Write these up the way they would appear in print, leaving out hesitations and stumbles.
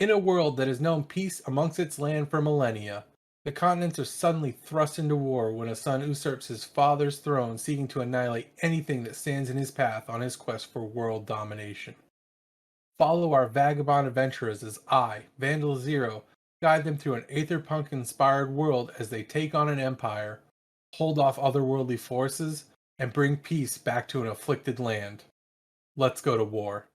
In a world that has known peace amongst its land for millennia, the continents are suddenly thrust into war when a son usurps his father's throne, seeking to annihilate anything that stands in his path on his quest for world domination. Follow our vagabond adventurers as I, Vandalxero, guide them through an Aetherpunk-inspired world as they take on an empire, hold off otherworldly forces, and bring peace back to an afflicted land. Let's go to war.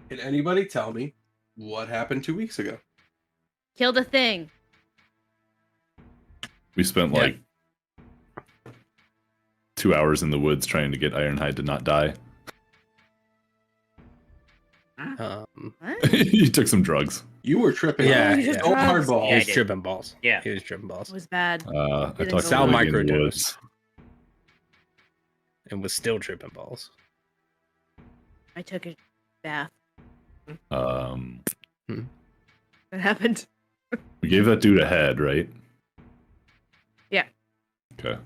Can anybody tell me what happened 2 weeks ago? Killed a thing. We spent like 2 hours in the woods trying to get Ironhide to not die. He took some drugs. You were tripping. Yeah, hardball. He was tripping balls. Yeah. He was tripping balls. It was bad. I talked Saal to Wiggy in the microdosed. woods. And was still tripping balls. I took a bath. What What happened? We gave that dude a head, right? Yeah. Okay.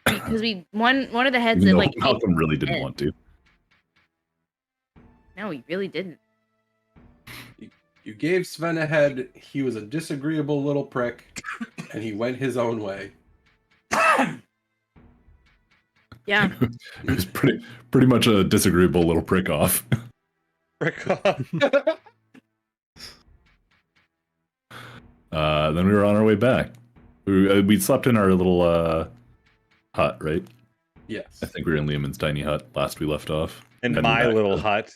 Because one of the heads Even that though like Malcom really didn't head. want to. No, he really didn't. You gave Sven a head. He was a disagreeable little prick, and he went his own way. Yeah. It was pretty much a disagreeable little prick off. Then we were on our way back. We slept in our little hut, right? Yes. I think we were in Lehman's tiny hut last we left off. In Heading my back little to- hut.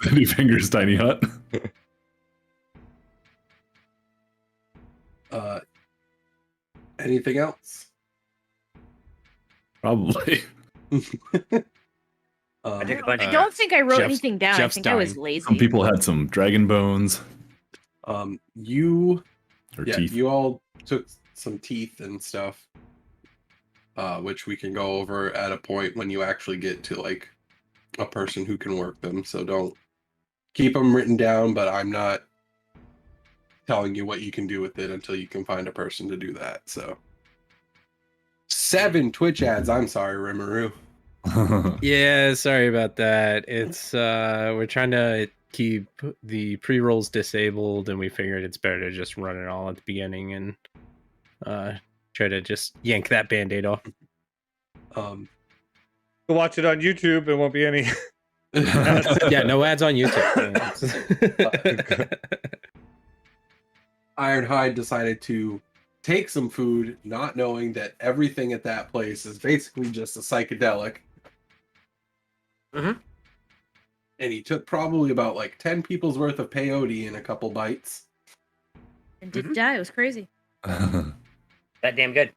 Sandy Fingers tiny hut. Anything else? I Probably. took a bunch I of don't think I wrote Jeff's- anything down. Jeff's I think I was dying. lazy. Some people had some dragon bones You or teeth. you all took some teeth and stuff, which we can go over at a point when you actually get to like a person who can work them. So don't keep them written down, but I'm not telling you what you can do with it until you can find a person to do that. So 7 Twitch ads. I'm sorry, Rimuru. Yeah, sorry about that. It's we're trying to keep the pre-rolls disabled, and we figured it's better to just run it all at the beginning and try to just yank that band-aid off. Um, Go watch it on YouTube. It won't be any. Yeah, no ads on YouTube. Ironhide decided to take some food, not knowing that everything at that place is basically just a psychedelic. Mhm. And he took probably about like 10 people's worth of peyote in a couple bites. And didn't die. It was crazy. That damn good.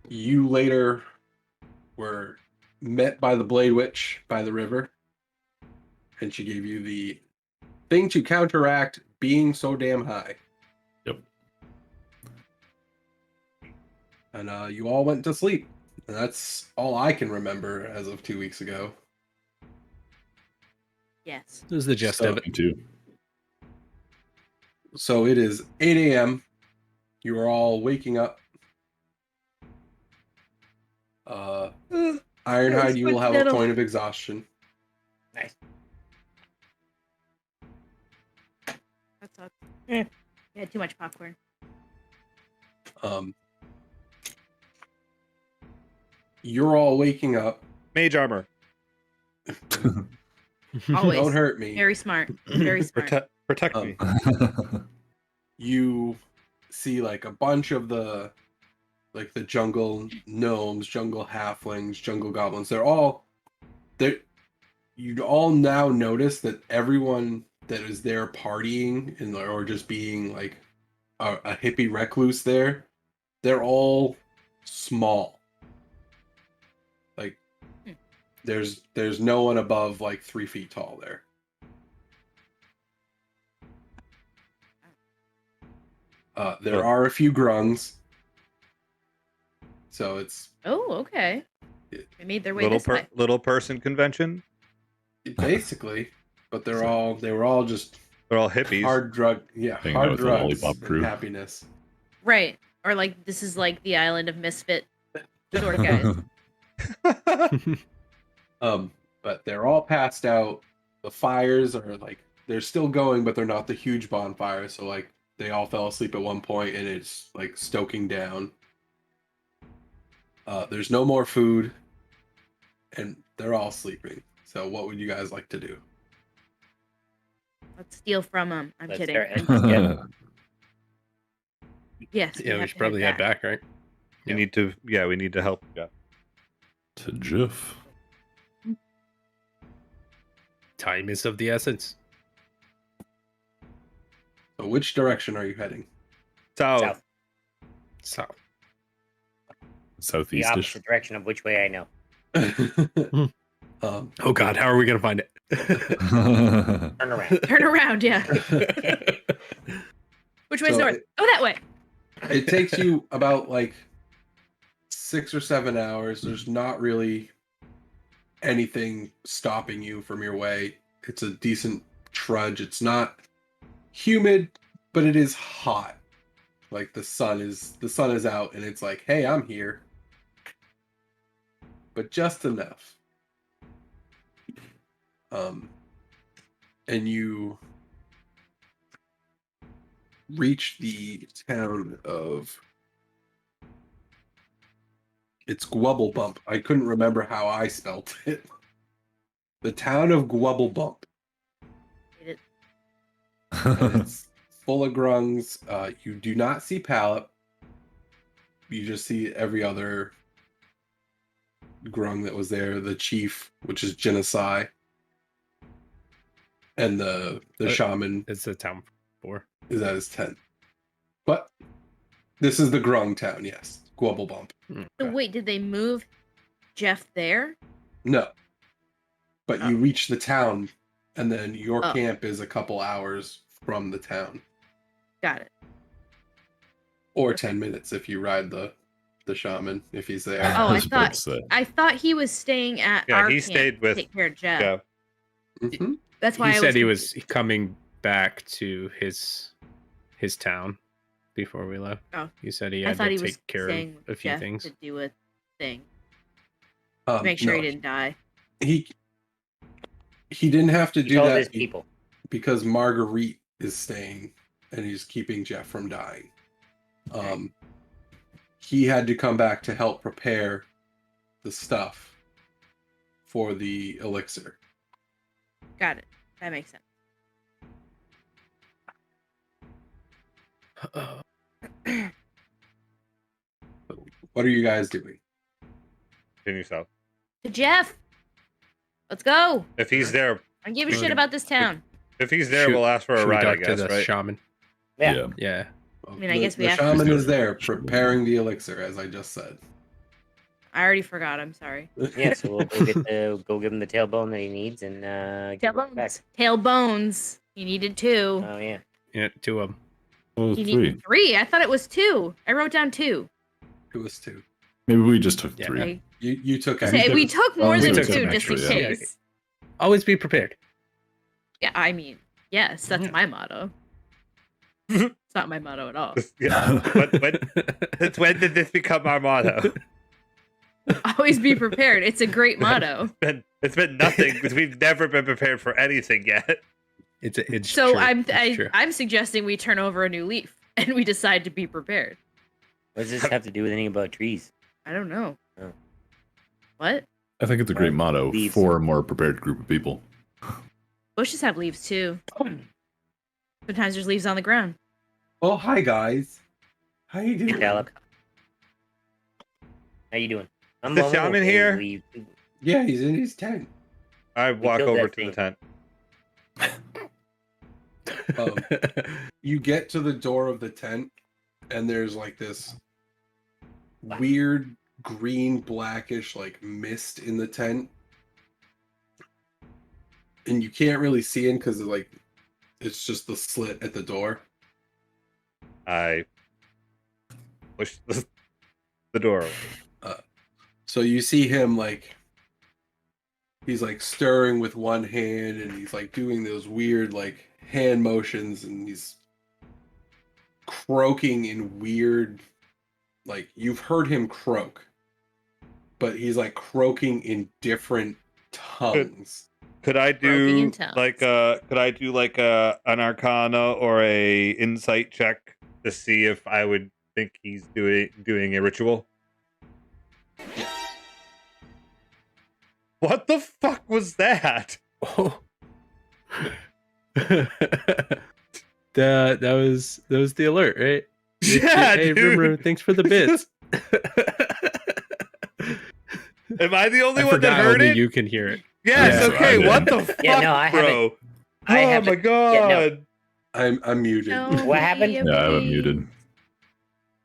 You later were met by the Blade Witch by the river, and she gave you the thing to counteract being so damn high. Yep. And you all went to sleep. And that's all I can remember as of 2 weeks ago. Yes. This is the gist of it. Me too. So it is 8 a.m. You are all waking up. Ironhide, you will have a coincidental. point of exhaustion. Nice. That sucks. You had too much popcorn. You're all waking up. Mage armor. Always. Don't hurt me. Very smart. Very smart. Protect me. You see like a bunch of the jungle gnomes, jungle halflings, jungle goblins. They're all there. You'd all now notice that everyone that is there partying and or just being like a hippie recluse there, they're all small. Like there's no one above like 3 feet tall there. There are a few grungs. So it's Oh, okay. They made their way this way. Little person convention. basically, but they were all just They're all hippies. hard drug, Hanging out hard with the drugs lollipop and crew. happiness. Right. Or like this is like the island of misfit sort of guys. But they're all passed out. The fires are like they're still going, but they're not the huge bonfires. So like they all fell asleep at one point, and it's like stoking down. There's no more food, and they're all sleeping. So what would you guys like to do? Let's steal from them. I'm Let's kidding. start- yeah. Yes. Yeah, we have should to probably head back, right? We need to help. Yeah. To Jiff. Time is of the essence. So which direction are you heading? South. So, The Southeast-ish. opposite direction of which way I know. oh God, how are we gonna find it? Turn around. Turn around, yeah. Which way's So north? Oh, that way. It takes you about like 6 or 7 hours. There's not really anything stopping you from your way. It's a decent trudge. It's not humid, but it is hot. Like the sun is out and it's like, hey, I'm here. But just enough. And you reach the town of it's Gwubblebump. I couldn't remember how I spelt it. The town of Gwubblebump. Hate it. And it's full of grungs. You do not see Pallet. You just see every other grung that was there. The chief, which is Genocide, and the shaman It's the town 4. is at his tent. But this is the grung town, yes. Gwubblebump. So wait, did they move Jeff there? No. But Oh. you reach the town, and then your Oh. camp is a couple hours from the town. Got it. Or 10 minutes if you ride the shaman, if he's there. Oh, I was about thought to say. I thought he was staying at Yeah, our he camp stayed with- to take care of Jeff. Yeah. Mhm. That's why He I said was he was coming back to his town before we left. Oh. He said he I had thought to he was take care staying of with a few Jeff things. to do a thing. Um, Make sure no, he didn't die. He didn't have to He do told that his people. because Marguerite is staying and he's keeping Jeff from dying. He had to come back to help prepare the stuff for the elixir. Got it. That makes sense. What are you guys doing? Continue south. To Jeff. Let's go. If he's there, I don't give a shit about this town. if he's there, Shoot- we'll ask for a Should we ride. I talk to guess, the right? shaman? Yeah. Yeah. I mean, I guess we the have to. shaman is there preparing the elixir, as I just said. I already forgot. I'm sorry. Yeah. So we'll go give him the tailbone that he needs and get him back. Tailbones. Tailbones. You needed 2. Oh yeah. Yeah, 2 of them. Well, You 3. needed 3. I thought it was 2. I wrote down 2. It was 2. Maybe we just took Yeah. 3. I You took say extra. we took more we than took 2 some just in extra, yeah. case. Always be prepared. Yeah, I mean, yes, that's Yeah. my motto. It's not my motto at all. Yeah. But when did this become our motto? Always be prepared. It's a great motto. It's been nothing because we've never been prepared for anything yet. It's So true. It's true. I'm suggesting we turn over a new leaf and we decide to be prepared. What does this have to do with anything about trees? I don't know. Oh. What? I think it's a great motto Leaves. for a more prepared group of people. Bushes have leaves too. Sometimes there's leaves on the ground. Oh, hi guys. How you doing? Caleb. How you doing? Is the shaman here? Yeah, he's in his tent. I walk killed over that to the thing. tent. You get to the door of the tent, and there's like this weird green blackish like mist in the tent, and you can't really see in because like it's just the slit at the door. I push the door open. So you see him like he's like stirring with one hand, and he's like doing those weird like hand motions, and he's croaking in weird, like you've heard him croak, but he's like croaking in different tongues. Could I Croaking in do tongues. like an arcana or a insight check to see if I would think he's doing a ritual? What the fuck was that? Oh. that was the alert, right? Yeah, Hey, dude. Rumor, thanks for the bits. Am I the only I one that forgot heard only it? you can hear it. Yes. Yeah, Okay. I What did. the fuck, Yeah, no, I bro? I Oh haven't- my god! I'm muted. No, What happened? be Yeah, I have it afraid. muted.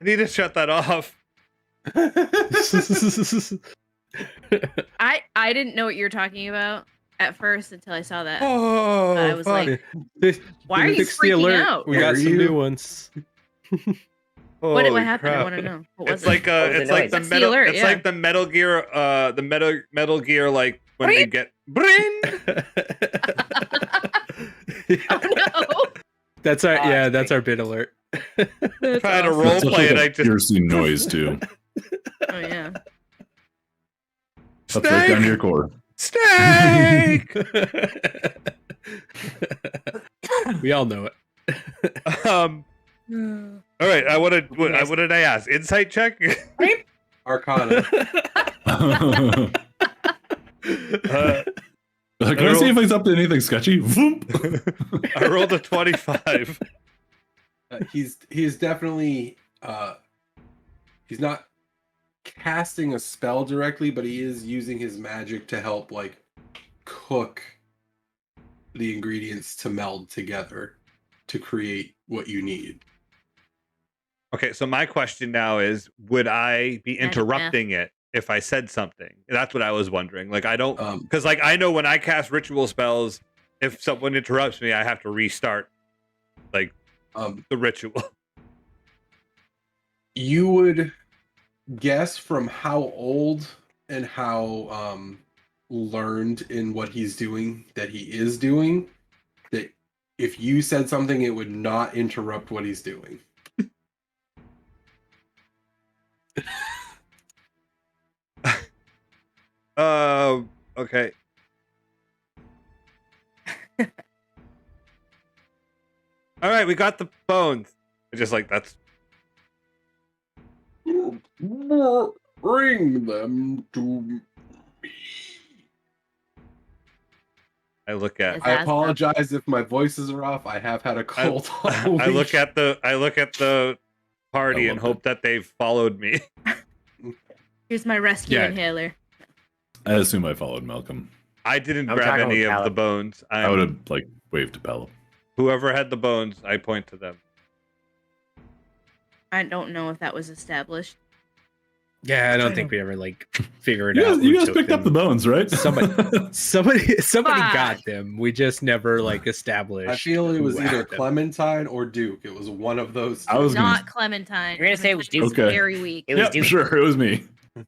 I need to shut that off. I didn't know what you were talking about at first until I saw that. Oh, I was fuck. like, This- Why are you fix the freaking alert. out? We Are got some you? new ones. what Holy happened? I crap. want to know. What was It's like What was it's the like noise? the What's the metal. alert? It's Yeah. like the Metal Gear. The Metal Gear, like when they get. Bring. Oh no! That's our Ah, that's great. our bit alert. That's Trying to awesome. roll That's such play like it. a I just piercing noise too. Oh yeah. That's right down to your core. Snake. We all know it. All right. What did I ask? Insight check. Arcana. Can I see if it's up to anything sketchy? Voomp. I rolled a 25. He's definitely he's not casting a spell directly, but he is using his magic to help like cook the ingredients to meld together to create what you need. Okay, so my question now is, would I be Magic interrupting it if I said something? That's what I was wondering. Like, I don't, Um, because like I know when I cast ritual spells, if someone interrupts me, I have to restart like the ritual. You would guess from how old and how learned in what he's doing that he is doing that if you said something, it would not interrupt what he's doing. Okay. All right, we got the bones. Just like that's Bring them to me. I look at. Is I that- apologize if my voices are off. I have had a cold. all I look week. at the party and loved hope that they've followed me. Here's my rescue Yeah. inhaler. I assume I followed Malcolm. I didn't I'm grab talking any with of the Caleb. bones. I would have like waved to Pella. Whoever had the bones, I point to them. I don't know if that was established. Yeah, I don't think we ever like figured You out. guys, you who guys took picked up the them. bones, right? Somebody Fuck. got them. We just never like established. I feel it was who either had them. Clementine or Duke. It was one of those. I was gonna- Not Clementine. You're gonna say it was Clementine is Duke? Okay. very weak. It was Yep, Duke. sure, it was me.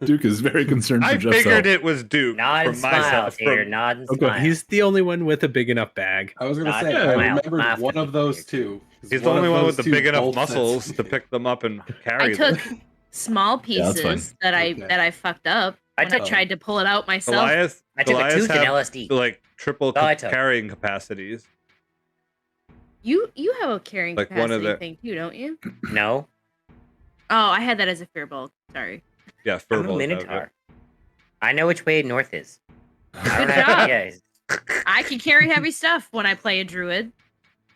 Duke is very concerned for I Jeff's figured health. it was Duke Nod and from smile, myself. Tater. Nod and Okay, smile. He's the only one with a big enough bag. I was gonna Not say Yeah. I smile, remembered laugh one at of me. those two. He's the only of one those with the two big enough both muscles said- to pick them up and I carry took them. small Yeah, that's fine. pieces that Okay. I fucked up I when I took tried to pull it out myself. Goliath. I took a Goliaths tooth in have LSD. like triple Oh, I took. carrying capacities. You have a carrying Like one of capacity the- thing too, don't you? No, Oh, I had that as a fear bulk. Sorry. Yeah, I'm a furballs have it. Minotaur. I know which way north is. I Good don't have job. yeah. I can carry heavy stuff when I play a druid.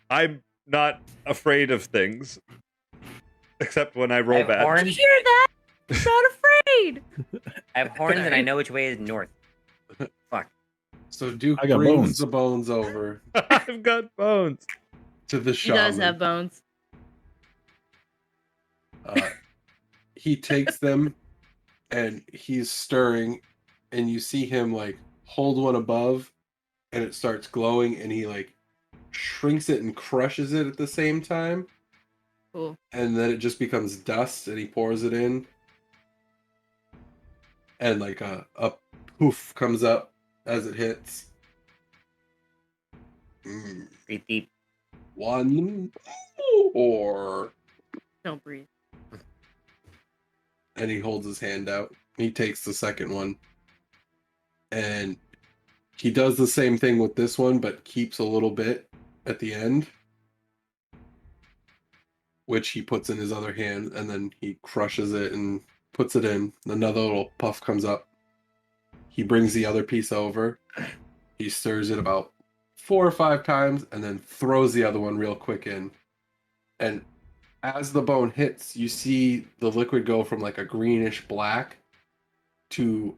I'm not afraid of things, except when I I roll have bad. Did horns. you hear that? I'm not afraid. I have horns, and I Sorry. know which way is north. Fuck. So Duke I got brings bones. the bones over I've got bones. to the He shaman. does have bones. He takes them and he's stirring, and you see him like hold one above, and it starts glowing, and he like shrinks it and crushes it at the same time, Cool. and then it just becomes dust, and he pours it in, and like a poof comes up as it hits. Breathe deep. 1 or Don't breathe. and he holds his hand out. He takes the second one, and he does the same thing with this one, but keeps a little bit at the end, which he puts in his other hand, and then he crushes it and puts it in. Another little puff comes up. He brings the other piece over. He stirs it about 4 or 5 times, and then throws the other one real quick in. And as the bone hits, you see the liquid go from like a greenish black to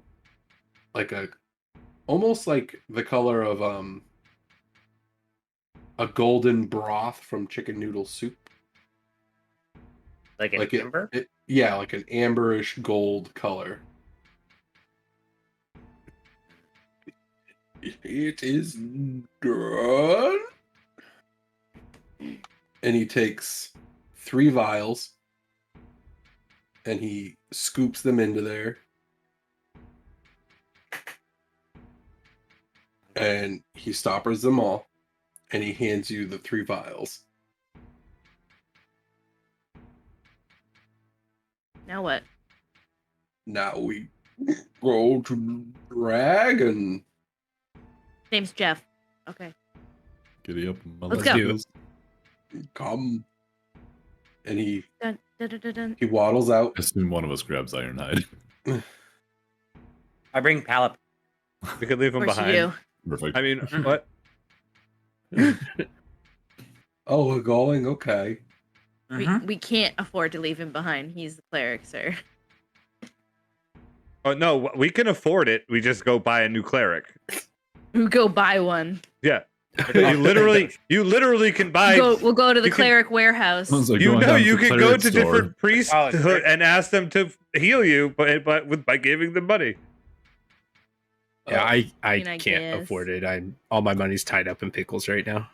like a almost like the color of a golden broth from chicken noodle soup. Like an Like amber? yeah, like an amberish gold color. It is done. And he takes 3 vials and he scoops them into there. And he stoppers them all, and he hands you the 3 vials. Now what? Now we go to Dragon. Name's Jeff. Okay. Giddy up, Let's go. motherfuckers. Come. And he Dun, dun, dun, dun, dun. waddles out. I assume one of us grabs Ironhide. I bring Palip. We could leave Of him course behind. you do. Perfect. I mean, what? Oh, we're going? Okay. We can't afford to leave him behind. He's the cleric, sir. Oh no, we can afford it. We just go buy a new cleric. We go buy one. Yeah, you literally can buy. We'll go to the you can- cleric warehouse. Sounds like You going know, down you the can go cleric to store. different priests Oh, it's great. and ask them to heal you, but by giving them money. Yeah, I mean, I can't guess. afford it. All my money's tied up in pickles right now.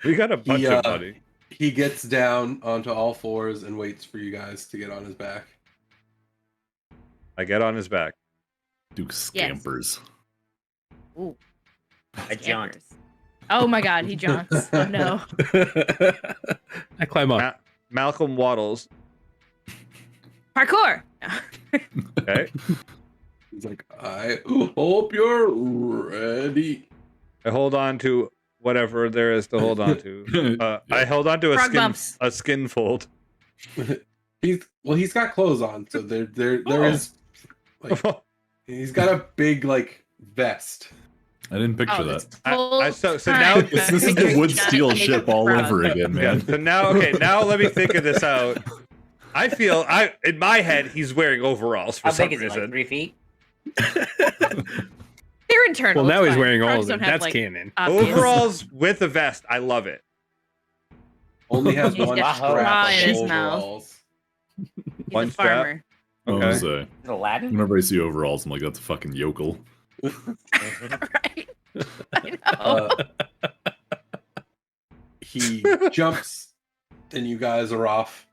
We got a bunch He, of money. He gets down onto all 4s and waits for you guys to get on his back. I get on his back. Duke scampers. Ooh, A jaunt. scampers. Oh my god, he jaunts. Oh no. I climb up. Malcolm waddles. Parkour! Okay, He's like, I hope you're ready. I hold on to whatever there is to hold on to. Yeah. I held on to Frog bumps. a skin fold. He's got clothes on, so there Oh. is like he's got a big like vest. I didn't picture Oh, that. this whole so now time This I'm is the picturing wood John steel making ship a all frog. over again, Yeah, man. so now let me think of this out. I feel in my head he's wearing overalls for How some big is it? reason. Like 3 feet? They're internal. Well, now it's he's fine. wearing all Frogs of them. don't have, That's like, canon. obvious- Overalls with a vest. I love it. Only has He's one got strap straw of in his mouth. overalls. He's One a strap. farmer. I Okay. was, Is it Aladdin? whenever I see overalls, I'm like, that's a fucking yokel. Right? I know. He jumps, and you guys are off.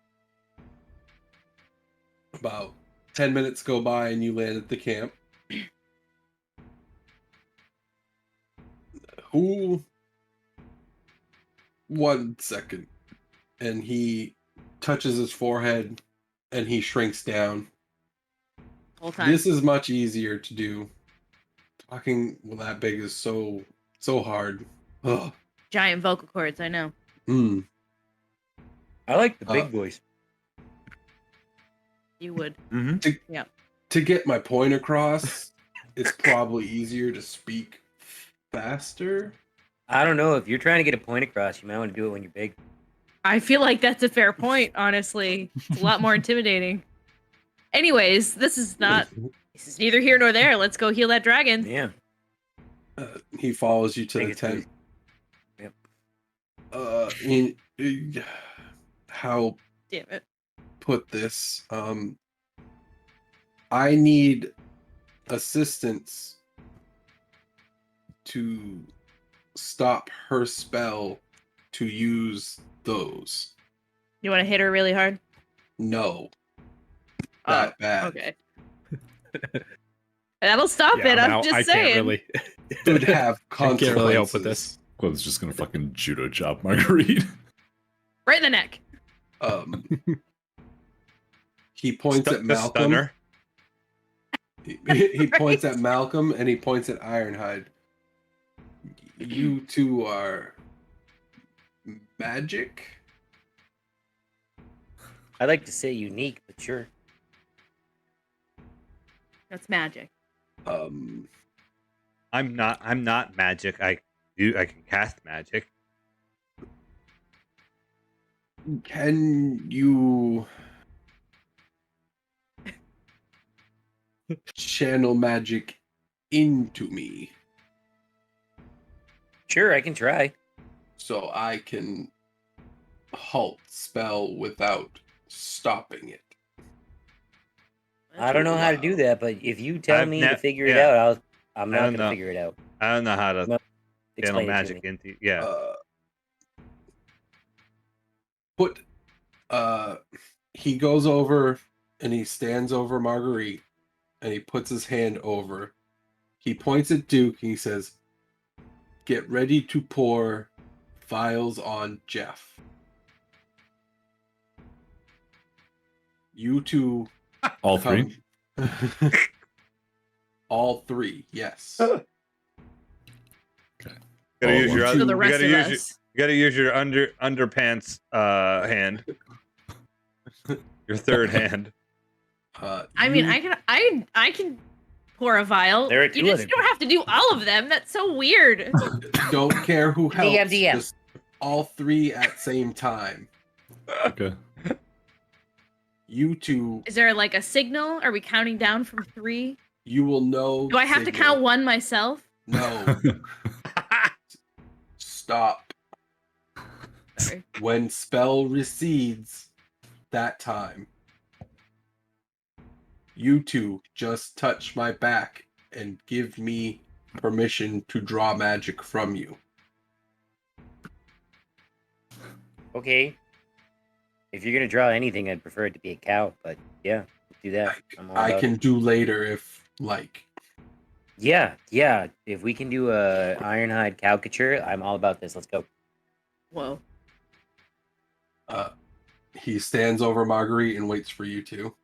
About 10 minutes go by, and you land at the camp. Who? 1 second. And he touches his forehead and he shrinks down. Whole time. This is much easier to do. Talking that big is so hard. Ugh. Giant vocal cords, I know. Mm. I like the big voice. You would. To get my point across, it's probably easier to speak faster. I don't know. If you're trying to get a point across, you might want to do it when you're big. I feel like that's a fair point, honestly. It's a lot more intimidating. Anyways, this is neither here nor there. Let's go heal that dragon. Yeah. He follows you to Think the it's tent. Yep. How Damn it. put this? I need assistance to stop her spell to use those. You want to hit her really hard? No. That bad. Okay. That'll stop it. I'm just I saying. can't really. Would have I can't really help with consequences. this. Quinn's just gonna fucking judo chop Marguerite. Right in the neck. He points at Malcom. Stunner. He points at Malcom and he points at Ironhide. You two are magic? I like to say unique, but sure. That's magic. Um, I'm not magic. I can cast magic. can you channel magic into me Sure, I can try. so I can halt spell without stopping it? I don't know how to do that, but if you tell me to figure it yeah. out, I'm not going to figure it out. I don't know how to No, channel explain it to magic me. into. Yeah. Put he goes over and he stands over Marguerite and he puts his hand over. He points at Duke and he says, "Get ready to pour vials on Jeff." You two All three? come- All three, yes. Gotta All use your one. So other. the You rest gotta of use your. us. You gotta use your underpants hand. Your third hand. I mean, You- I can pour a vial. There are You two just other don't have to do all of them. That's so weird. don't care who helps. DM. Just all three at same time. Okay. You two, Is there like a signal? Are we counting down from 3? you will know. Do I have to signal. count 1 myself? No. Stop. Sorry. When spell recedes, that time. You two just touch my back and give me permission to draw magic from you. Okay. If you're going to draw anything, I'd prefer it to be a cow, but yeah, do that. I'm all I about can it. do later if like. Yeah. If we can do a Ironhide caricature, I'm all about this. Let's go. Whoa. He stands over Marguerite and waits for you two.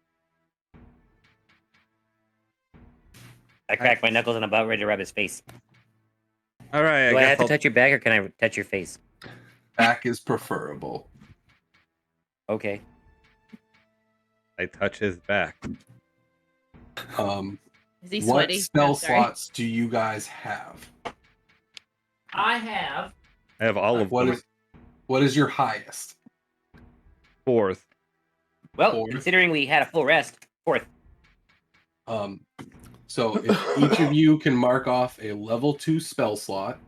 I crack my knuckles and I'm about ready to rub his face. All right. Do I guess have to I'll- touch your back or can I touch your face? Back is preferable. Okay. I touch his back. Is he What sweaty? spell Oh, sorry. slots do you guys have? I have. I have all of them. What is your highest? Fourth. Well, Fourth. considering we had a full rest, 4th. So if each of you can mark off a level 2 spell slot.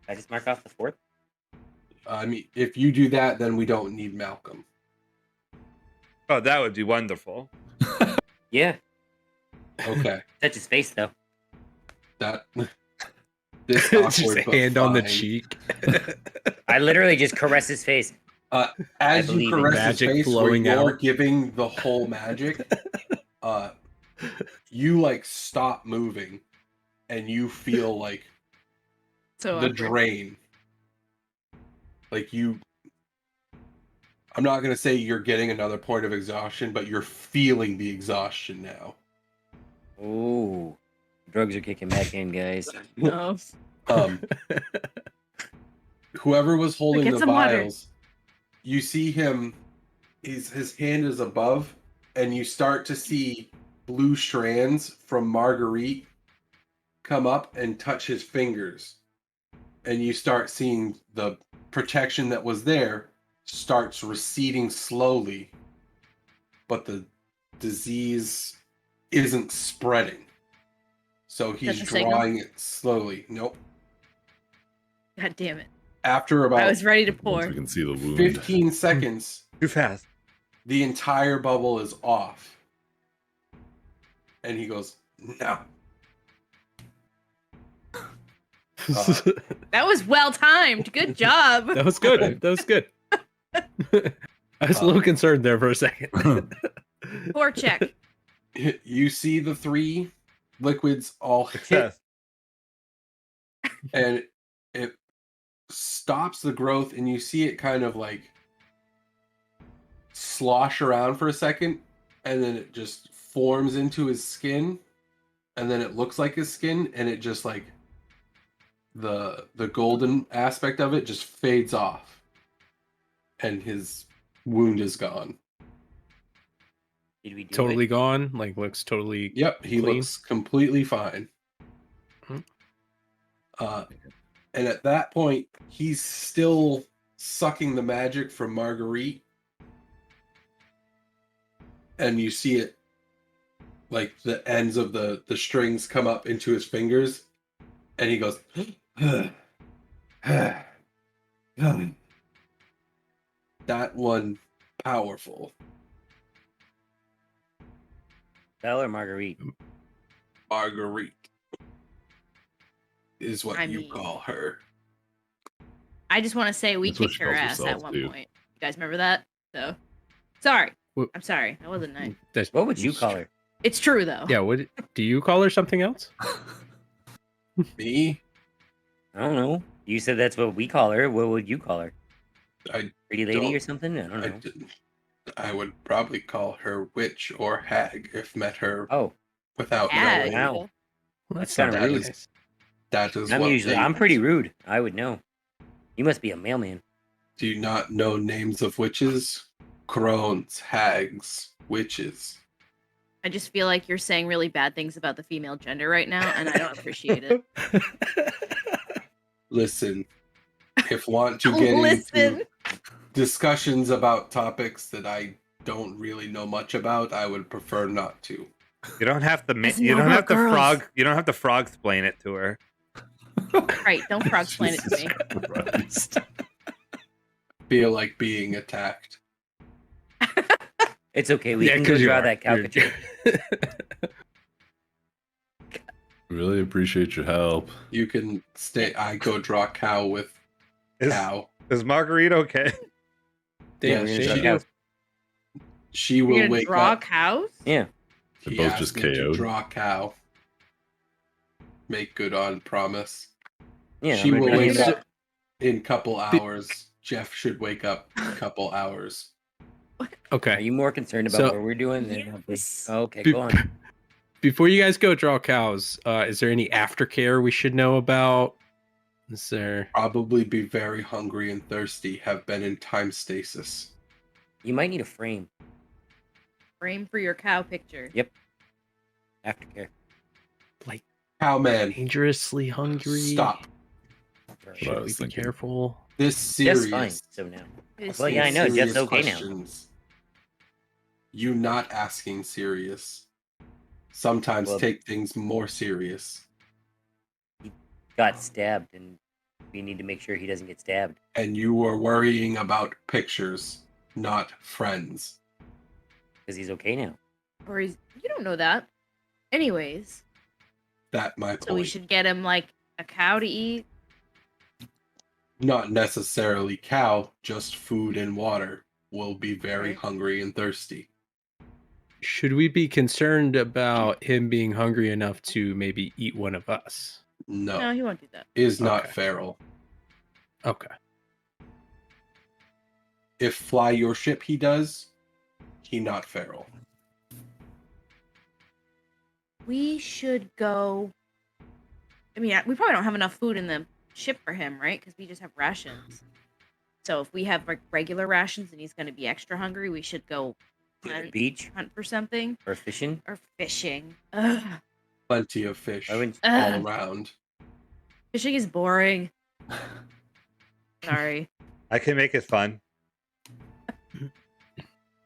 I just mark off the 4th. I mean, if you do that, then we don't need Malcom. Oh, that would be wonderful. Yeah. Okay, Touch his face though. that this Just awkward, a but hand on the fine. cheek. I literally just caress his face. As believe you in caress his magic face, flowing where you're out. giving the whole magic, you like stop moving, and you feel like So the awkward. drain. Like you, I'm not going to say you're getting another point of exhaustion, but you're feeling the exhaustion now. Oh, drugs are kicking back in, guys. No. Whoever was holding Get the some water. vials, you see him, his hand is above, and you start to see blue strands from Marguerite come up and touch his fingers. And you start seeing the protection that was there starts receding slowly, but the disease isn't spreading. So he's That's a signal? drawing it slowly. Nope. God damn it. After I about was ready to Once pour. we can see the wound. 15 seconds, Too fast. the entire bubble is off. And he goes, no. That was well timed. Good job. That was good. That was good. I was a little concerned there for a second. Pour check. You see the 3 liquids all hit, Success. and it stops the growth, and you see it kind of like slosh around for a second, and then it just forms into his skin, and then it looks like his skin, and it just like the golden aspect of it just fades off, and his wound is gone. Did we do Totally it? gone. Like looks totally. Yep, he Clean. looks completely fine. Hmm. And at that point, he's still sucking the magic from Marguerite. And you see it, like the ends of the strings come up into his fingers. And he goes, that one powerful. Saal or Marguerite? Marguerite is what I you mean- call her. I just want to say we That's what kicked she her calls ass at herself, one too. point. You guys remember that? So, sorry. What- I'm sorry. That wasn't nice. That's- What would you call her? It's true though. Yeah. What do you call her? Something else? Me? I don't know. You said that's what we call her. What would you call her? I Pretty lady don't- or something? I don't I know. didn't. I would probably call her witch or hag if met her Oh, without Hag. knowing. Wow. Well, That's not kinda that rude. nice. That is I'm what usually they- I'm pretty rude. I would know. You must be a mailman. Do you not know names of witches? Crones, hags, witches. I just feel like you're saying really bad things about the female gender right now, and I don't appreciate it. Listen, if want to get Listen. into discussions about topics that I don't really know much about, I would prefer not to. You don't have to. It's You not don't have about to girls. frog. You don't have to frog explain it to her. Right, don't frog explain it to me. Jesus Christ. Feel like being attacked. It's okay. We can go 'cause you draw are. that You're- caricature. Really appreciate your help. You can stay. I go draw cow with Is, cow. is Marguerite okay? Yeah, we're gonna she, draw cows. she You're will gonna wake draw up. cows? Yeah. They're He both asked just me to KO'd. draw cow. Make good on promise. Yeah. She I'm will gonna wake do that. up in couple hours. Jeff should wake up in couple hours. Are Okay. you more concerned about So- what we're doing than Yes. Oh, okay, Be- go on. Before you guys go draw cows, is there any aftercare we should know about? Is there? Probably be very hungry and thirsty. Have been in time stasis. You might need a frame. Frame for your cow picture. Aftercare. Cowman, Dangerously hungry. stop. What I Should we was be thinking. careful? This Jeff's series. fine. So now. This Well, yeah, I is- know, Jeff's serious okay now. questions. You not asking serious. Sometimes Well- take things more serious. Got stabbed, and we need to make sure he doesn't get stabbed. And you are worrying about pictures, not friends. Because he's okay now. Or is you don't know that. Anyways, That my so we point. should get him like a cow to eat. Not necessarily cow, just food and water. Will be very Right. hungry and thirsty. Should we be concerned about him being hungry enough to maybe eat one of us? No, No, he won't do that. is not Okay. feral. Okay. if fly your ship he does, he not feral. We should go. I mean, we probably don't have enough food in the ship for him, right? Because we just have rations. So if we have like regular rations and he's going to be extra hungry, we should go To the beach hunt for something or fishing. or fishing. Ugh. Plenty of fish I wouldn't- all around. Fishing is boring. Sorry. I can make it fun.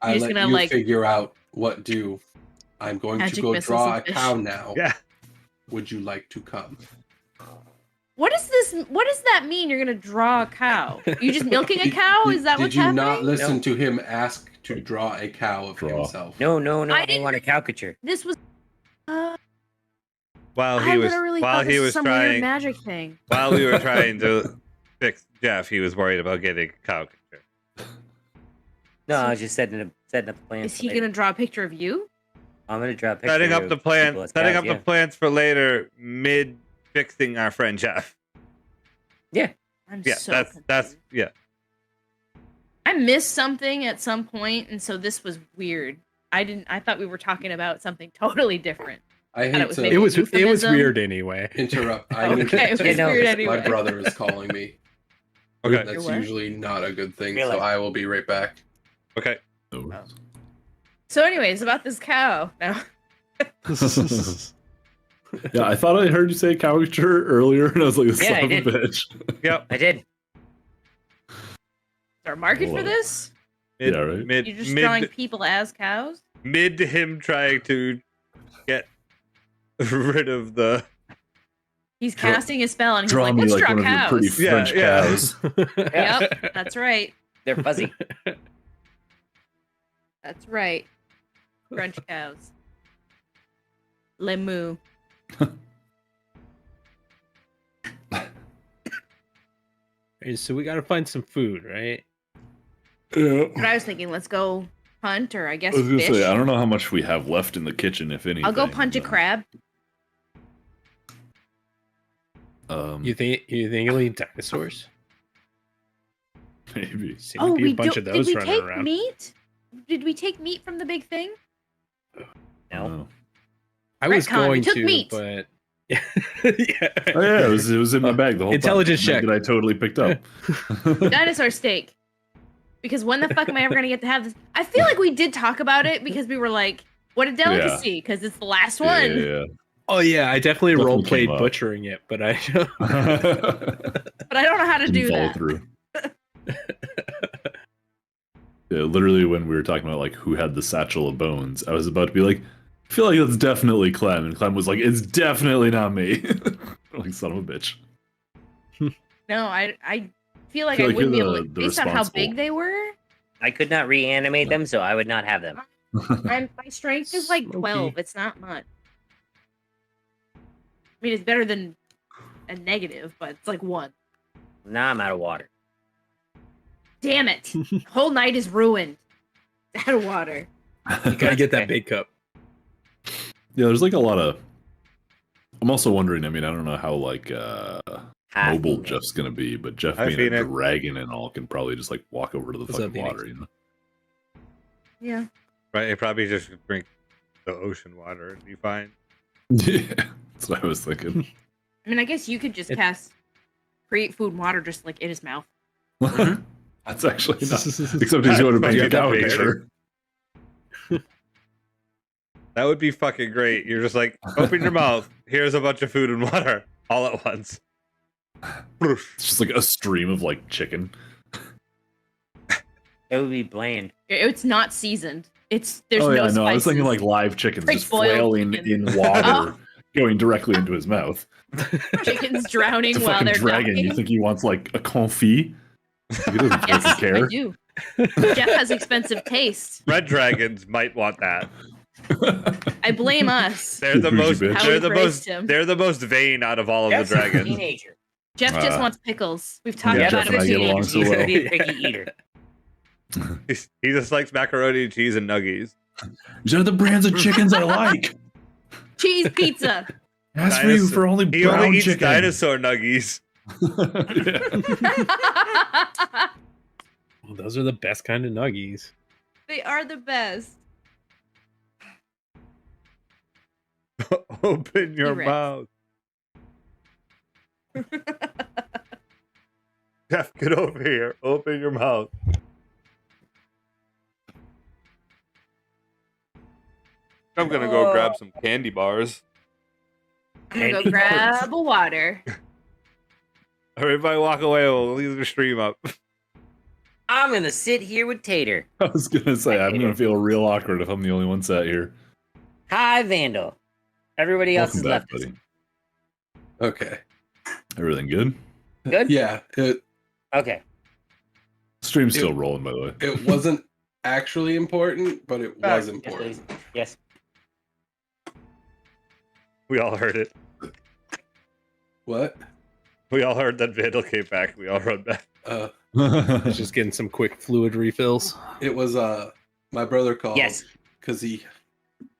I just let gonna, you like, figure out what do. I'm going to magic go missiles draw a and fish. cow now. Yeah. Would you like to come? What is this? What does that mean? You're gonna draw a cow? You just milking a cow? Is that what's Did you happening? not listen No. to him ask to draw a cow of Draw. himself? No, I I didn't- want a caricature. This was. While I he was literally while thought he this was some weird trying magic thing. while we were trying to fix Jeff, he was worried about getting a cow picture. No, I was just setting up the plans. Is for he later. gonna draw a picture of you? I'm gonna draw a picture. Setting up of the plan, people as setting cows, up yeah. the plans for later, mid fixing our friend Jeff. I'm Yeah, so that's confused. yeah. I missed something at some point, and so this was weird. I thought we were talking about something totally different. I thought it hate was to maybe- It was Euphemism? weird anyway. interrupt. I need Okay, it to was no, weird my anyway. My brother is calling me. Okay. That's what? usually not a good thing, Really? so I will be right back. Okay. So, anyways, about this cow. No. Yeah, I thought I heard you say caricature earlier, and I was like, Yeah, son I of a did. bitch. Yep. I did. Is there a market for Whoa. this? Mid, Yeah, right. Mid, You're just mid, drawing people as cows? mid to him trying to get rid of the He's Draw- casting a spell, and he's Draw like, me let's like draw one of your cows. pretty Yeah, French yeah. cows. Yep, that's right. They're fuzzy. That's right. French cows. Lemu. So we gotta find some food, right? Yeah. But I was thinking, let's go hunt, or I guess I was gonna fish. say, I don't know how much we have left in the kitchen, if anything. I'll go punch a but, crab. You think you'll eat dinosaurs? Maybe. Seem to be a bunch of Did those we running take around. meat? Did we take meat from the big thing? No. I was Retcon, we going took to, meat. but yeah. Yeah. Oh yeah, it was in my bag the whole Intelligence time. check. That I totally picked up. Dinosaur steak. Because when the fuck am I ever gonna get to have this? I feel like we did talk about it because we were like, what a delicacy, because it's the last one. Yeah. Oh yeah, I definitely Definitely role played came up. butchering it, but I But I don't know how to do Didn't follow that. through. Yeah, literally when we were talking about like who had the satchel of bones, I was about to be like, I feel like that's definitely Clem, and Clem was like, it's definitely not me. Like, son of a bitch. No, I feel like feel I like wouldn't be you're able to, the based on how responsible- big they were. I could not reanimate them, so I would not have them. My strength is like Smoky. 12. It's not much. I mean, it's better than a negative, but it's like 1. Now I'm out of water. Damn it! Whole night is ruined. Out of water. you gotta get that big cup. Yeah, there's like a lot of. I'm also wondering. I mean, I don't know how like Half mobile eaten. Jeff's gonna be, but Jeff Hi, being Phoenix. a dragon and all can probably just like walk over to the What's up, fucking Phoenix? water. You know. Yeah. Right, it probably just drink the ocean water and be fine. Yeah, that's what I was thinking. I mean, I guess you could just It- cast create food and water just like in his mouth. That's actually not. Except he's going to That's make a fucking caricature. That would be fucking great. You're just like, open your mouth. Here's a bunch of food and water all at once. It's just like a stream of like chicken. It would be bland. It's not seasoned. There's oh no yeah, spices. no, I was thinking like live chickens Like just boiled flailing chicken. in water, Oh. going directly into his mouth. Chickens drowning It's a while fucking they're dragon. dying. You think he wants like a confit? He doesn't Yes, fucking care. I do. Jeff has expensive taste. Red dragons might want that. I blame us. They're the Bougie most. bitch. How They're we the raised most. him. They're the most vain out of all of Jeff's the a dragons. teenager. Jeff just Ah. wants pickles. We've talked Yeah, about Jeff it and I for get years. along so He's well. gonna be a picky eater. He just likes macaroni and cheese and nuggies. These are the brands of chickens I like. Cheese pizza. Ask for you Dinosaur- for only He brown only eats chicken. dinosaur nuggies. Yeah. Those are the best kind of nuggies. They are the best. Open your T-Rex. mouth. Jeff, get over here. Open your mouth. I'm gonna go grab some candy bars. I'm gonna go grab a water. Everybody walk away. We'll leave the stream up. I'm gonna sit here with Tater. I was gonna say I'm gonna feel real awkward if I'm the only one sat here. Hi, Vandal. Everybody else has Welcome back, left us. buddy. Okay. Everything good? Good? Yeah, Okay. Stream's still rolling, by the way. it wasn't actually important, but it was important. Yes. We all heard it. What? We all heard that Vandal came back. We all run back. Just getting some quick fluid refills. It was my brother called. Yes. Because he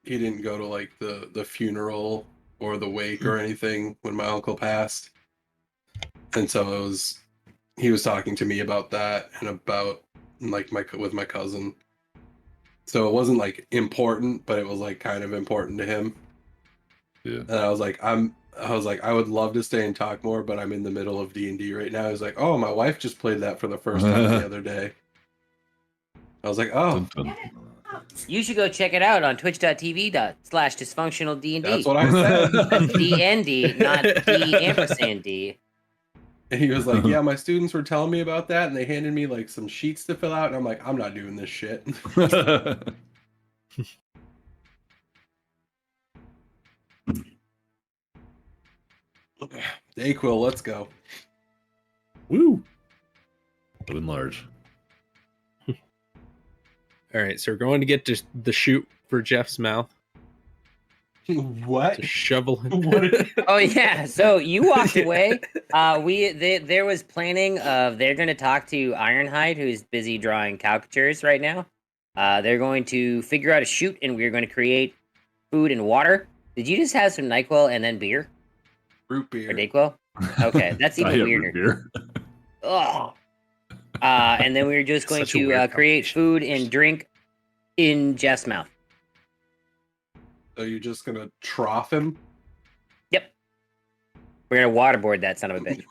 didn't go to like the funeral or the wake or anything when my uncle passed, and so he was talking to me about that and about like with my cousin. So it wasn't like important, but it was like kind of important to him. Yeah. And I was like, I would love to stay and talk more, but I'm in the middle of D&D right now. He was like, oh, my wife just played that for the first time the other day. I was like, oh, Dun, dun. You should go check it out on twitch.tv/dysfunctionalDND. that's what I said. That's DND, not D&D. And he was like, yeah, my students were telling me about that, and they handed me like some sheets to fill out, and I'm like, I'm not doing this shit. Dayquil, let's go. Woo! Living large. All right, so we're going to get to the chute for Jeff's mouth What? to shovel him. What? Oh yeah, so you walked away. There was planning of they're going to talk to Ironhide, who's busy drawing caricatures right now. They're going to figure out a chute, and we're going to create food and water. Did you just have some NyQuil and then beer Root or beer. Dayquil? Okay, that's I even have weirder. beer. Ugh. And then we're just going Such a to weird create combination. food and drink in Jeff's mouth. So you're just gonna trough him? Yep. We're gonna waterboard that son of a bitch.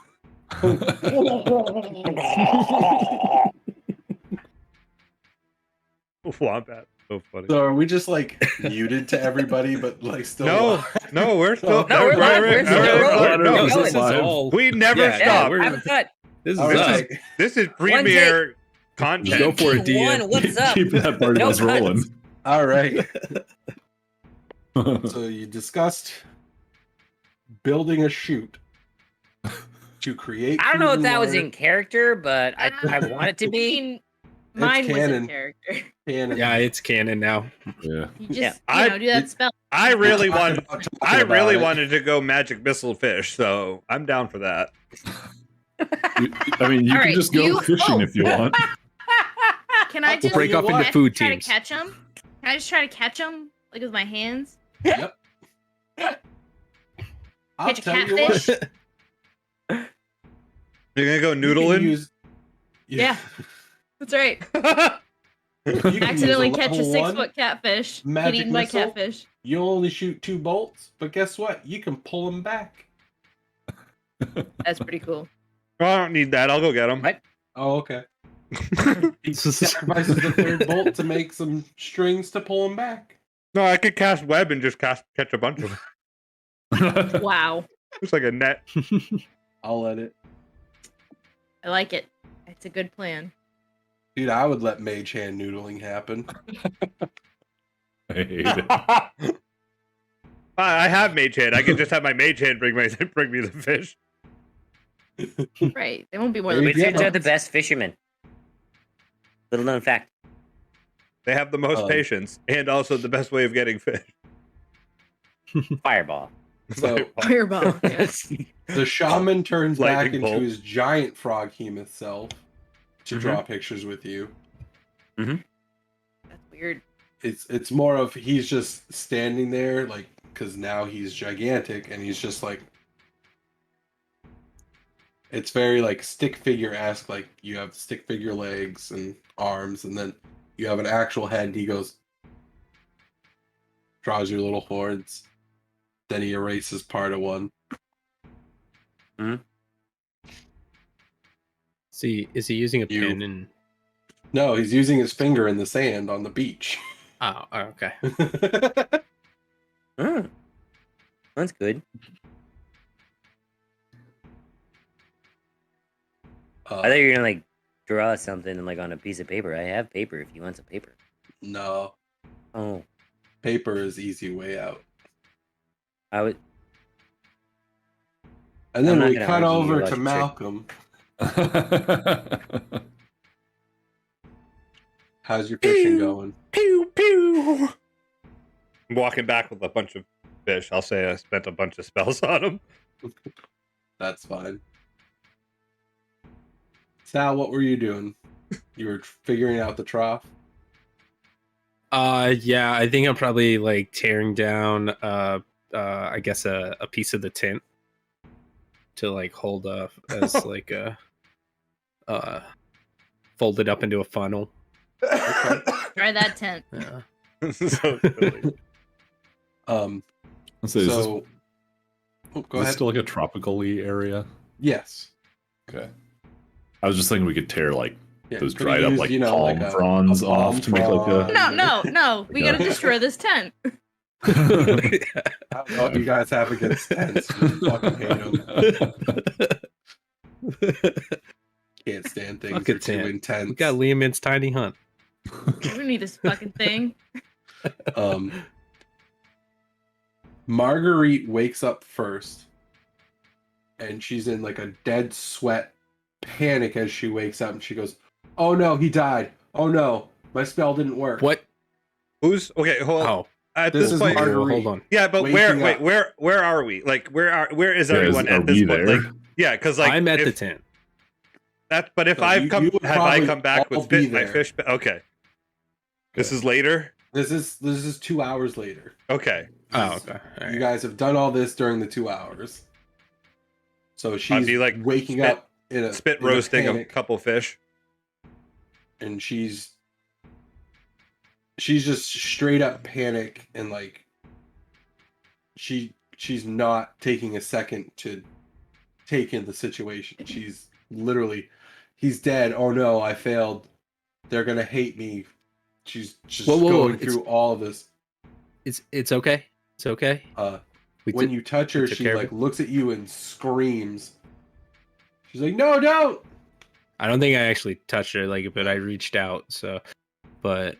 Wombat. So funny. So are we just like muted to everybody, but like still? No, we're still. No, we're live, we're still rolling. no, No, this is all. we never Yeah, stop. we're- I'm cut. This is All This us. right. This is premier content. Go for it, One, DM. what's up? Keep that part No of us rolling. All right. So you discussed building a chute to create. I don't know food if and that was water. in character, but I want it to be. Mine was canon. in character. Canon. Yeah, it's canon now. Yeah. You just, Yeah. do that spell. I really wanted. Talking I about really it. wanted to go magic missile fish, so I'm down for that. I mean, you All can right, just go fishing oh. if you want. Can I We'll just break off into try food to teams. catch them? Can I just try to catch them like with my hands? Yep. I'll Catch a tell you catfish? what. You're gonna go You can noodling. Yeah. That's right. You can use Accidentally a catch a level 6-foot one catfish. Get magic eaten by missile. catfish. You only shoot 2 bolts, but guess what? You can pull them back. That's pretty cool. I don't need that. I'll go get them. What? Oh, okay. He sacrifices the 3rd bolt to make some strings to pull them back. No, I could cast web and just catch a bunch of them. Wow. It's like a net. I'll let it. I like it. It's a good plan. Dude, I would let mage hand noodling happen. I hate it. I have mage hand. I can just have my mage hand bring me the fish. Right. They won't be more There than you Wizards go. are the best fishermen. Little known fact. They have the most patience and also the best way of getting fish. Fireball. So Fireball. Yeah. the shaman turns back Lightning into bolt. his giant froghemoth self to Mhm. draw pictures with you. That's weird. It's more of he's just standing there, like, because now he's gigantic and he's just like, It's very like stick figure-esque. Like you have stick figure legs and arms, and then you have an actual head. And he goes, draws your little horns. Then he erases part of one. See, is he using a pin? And No, he's using his finger in the sand on the beach. oh, okay. That's good. I thought you were gonna like draw something like on a piece of paper. I have paper if you want some paper. No, Oh, paper is easy way out. I would. And then I'm not we gonna cut argue over your to logic, Malcolm. How's your fishing going? Pew pew. I'm walking back with a bunch of fish. I'll say I spent a bunch of spells on them. That's fine. Sal, what were you doing? You were figuring out the trough? Yeah, I think I'm probably like tearing down I guess a piece of the tent to like hold up as like a fold it up into a funnel. Try that tent. Yeah. So silly. Let's say, is this, So, oh, go is this ahead. still like a tropical-y area? Yes. Okay. I was just thinking we could tear like Yeah, those could dried up use, like you know, palm like a fronds palm off to make like frond. No. We gotta destroy this tent. a. I don't know what you guys have against tents. I fucking hate them. Can't stand things Fuck that a are too tent. intense. We got Liam In's tiny hunt. We don't need this fucking thing. Marguerite wakes up first, and she's in like a dead sweat panic as she wakes up, and she goes, "Oh no, he died! Oh no, my spell didn't work." What? Who's okay? Hold on. Oh, At This this is point, Marguerite. hold on. yeah, but waking up. where are we? Like, where is Yeah, everyone are at this we point? there? Like, yeah, because like I'm at if the tent. that. But if So I've you come, would have I probably come back all with be my there. fish? Okay. This is later. This is 2 hours later. Okay. Oh, okay. All You right. guys have done all this during the 2 hours. So she's be like waking spit- up in a Spit in a roasting a panic, couple fish. and she's just straight up panic, and like she's not taking a second to take in the situation. She's literally, he's dead. Oh no, I failed. They're gonna hate me. She's just Whoa, going it's- through all of this. It's okay. It's okay. We When took- you touch her, took she care of like it. looks at you and screams. She's like, "No, don't!" I don't think I actually touched her, like, but I reached out. So, but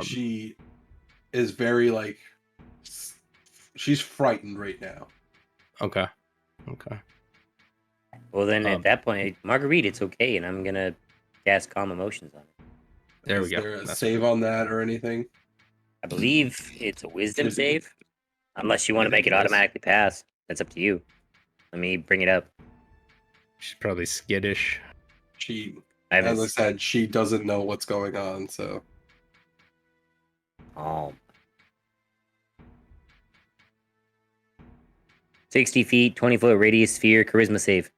She is very like, she's frightened right now. okay. Well, then Um, at that point, Marguerite, it's okay, and I'm gonna cast Calm Emotions on it. There we Is go. there a That's save on that or anything? I believe it's a Wisdom save, unless you want to make it Yes. automatically pass. That's up to you. Let me bring it up. She's probably skittish. She, I haven't. as I said, she doesn't know what's going on. So Oh. 60 feet, 20-foot radius sphere, charisma save.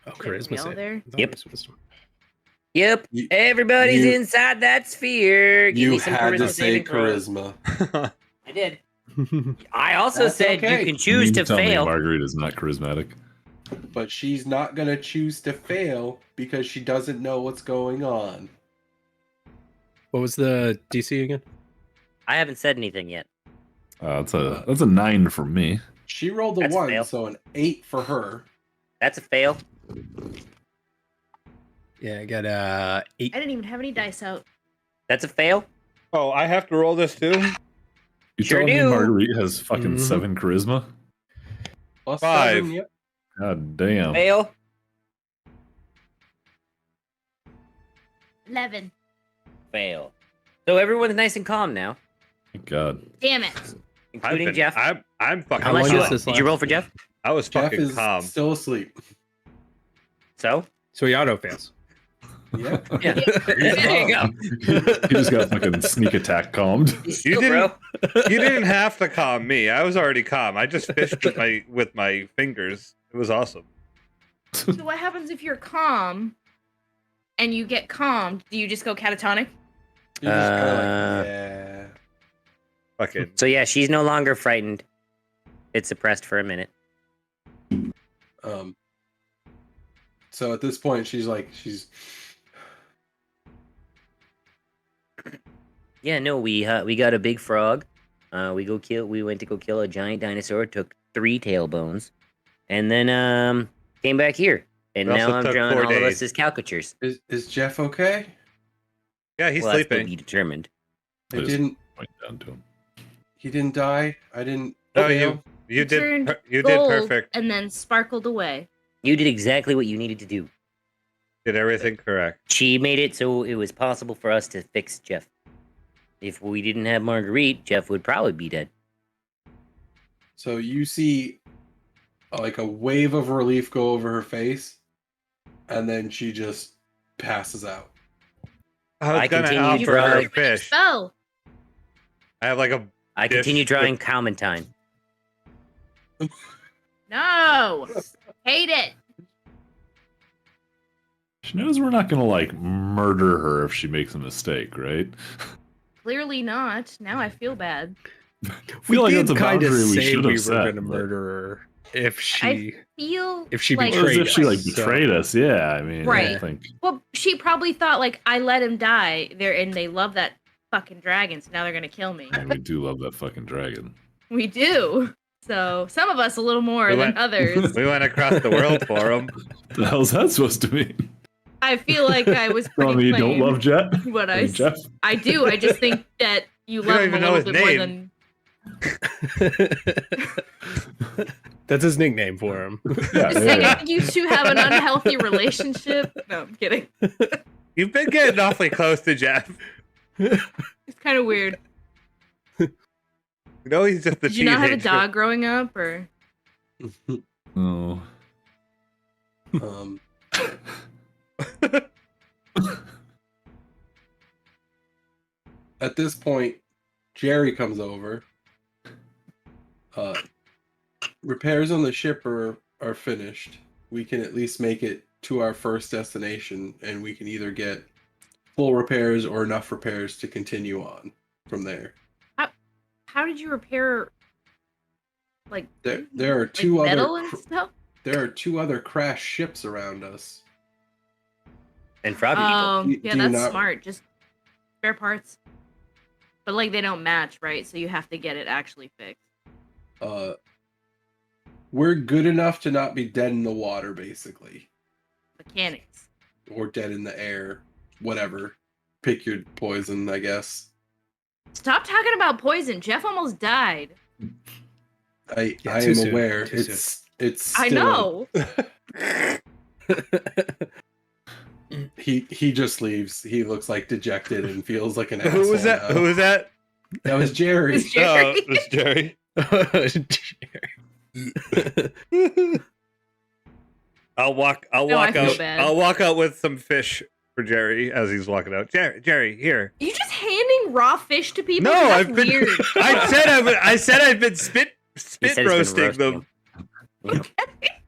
Oh, Did we charisma all save. there? I thought Yep. it was wisdom. Yep, You- everybody's you- inside that sphere. Give you me some had to charisma say saving throws. charisma. I did. I also That's said okay. you can choose You to tell me fail. Marguerite is not charismatic. But she's not gonna choose to fail because she doesn't know what's going on. What was the DC again? I haven't said anything yet. That's a 9 for me. She rolled a That's a 1, fail. so an 8 for her. That's a fail. Yeah, I got 8. I didn't even have any dice out. That's a fail. Oh, I have to roll this too. You Sure telling me do. Marguerite has fucking Mhm. 7 charisma? Plus 5. 7, yep. God damn. Fail. 11. Fail. So everyone's nice and calm now, Thank God. Damn it. including Jeff. I'm fucking. How Unless long you does this did you last? roll for Jeff? I was Jeff fucking is calm. still asleep. So So he auto fails. Yep. yeah, there you go. He just got fucking sneak attack calmed. Still, didn't- bro. You didn't have to calm me. I was already calm. I just fished with my fingers. It was awesome. So what happens if you're calm and you get calmed? Do you just go catatonic? You're just kind of Uh, like, yeah. Fucking. So yeah, she's no longer frightened. It's suppressed for a minute. So at this point, she's Yeah, no, we got a big frog. We went to go kill a giant dinosaur. Took 3 tailbones, and then came back here. And It now also I'm took drawing 4 all of days. us as caricatures. is Jeff okay? Yeah, he's Well, that's to sleeping. be determined. He I just didn't. point down to him. He didn't die. I didn't. No, fail. you Turned did. You did gold perfect. And then sparkled away. You did exactly what you needed to do. Did everything correct. She made it so it was possible for us to fix Jeff. If we didn't have Marguerite, Jeff would probably be dead. So you see, like a wave of relief go over her face, and then she just passes out. I was I gonna continue offer to her try- a fish. Spell. I have like a. I Dish continue with- drawing Clementine. No. Hate it. She knows we're not gonna like murder her if she makes a mistake, right? Clearly not. Now I feel bad. I feel like that's a kinda boundary we say should we have were set. going to but- murder her if she. Feel If she like Or as betrayed if she like us, so- betrayed us, yeah. I mean, I Right. think Well, she probably thought like I let him die there, and they love that fucking dragon, so now they're gonna kill me. we do love that fucking dragon. We do. So some of us a little more We than went- others. We went across the world for him. The hell's that supposed to mean? I feel like I was pretty Telling me you don't plain love Jet? what I mean, Jeff? I do. I just think that you You love don't him a even know little his bit more name. than. That's his nickname for him. Yeah, Just saying, I think you two have an unhealthy relationship. No, I'm kidding. You've been getting awfully close to Jeff. It's kind of weird. You know he's just the Did you not have a teenager. dog growing up, or? Oh. Um, at this point, Jerry comes over. Repairs on the ship are finished. We can at least make it to our first destination, and we can either get full repairs or enough repairs to continue on from there. How did you repair? Like There are like two other metal and stuff. there are 2 other crashed ships around us. And frog people. Oh, Do yeah, you that's not- smart. Just spare parts. But like they don't match, right? So you have to get it actually fixed. We're good enough to not be dead in the water, basically, Mechanics. or dead in the air, whatever. Pick your poison, I guess. Stop talking about poison. Jeff almost died. I Yeah, I too am soon, aware. too It's. I still- know. He just leaves. He looks like dejected and feels like an Who asshole. was that? now. Who was that? That was Jerry. It's Jerry. Oh, it's Jerry. I'll walk I out. feel bad. I'll walk out with some fish for Jerry as he's walking out. Jerry, here. You just handing raw fish to people? No, That's I've been. weird. I said I've been spit He said he's been roasting roasting them. him.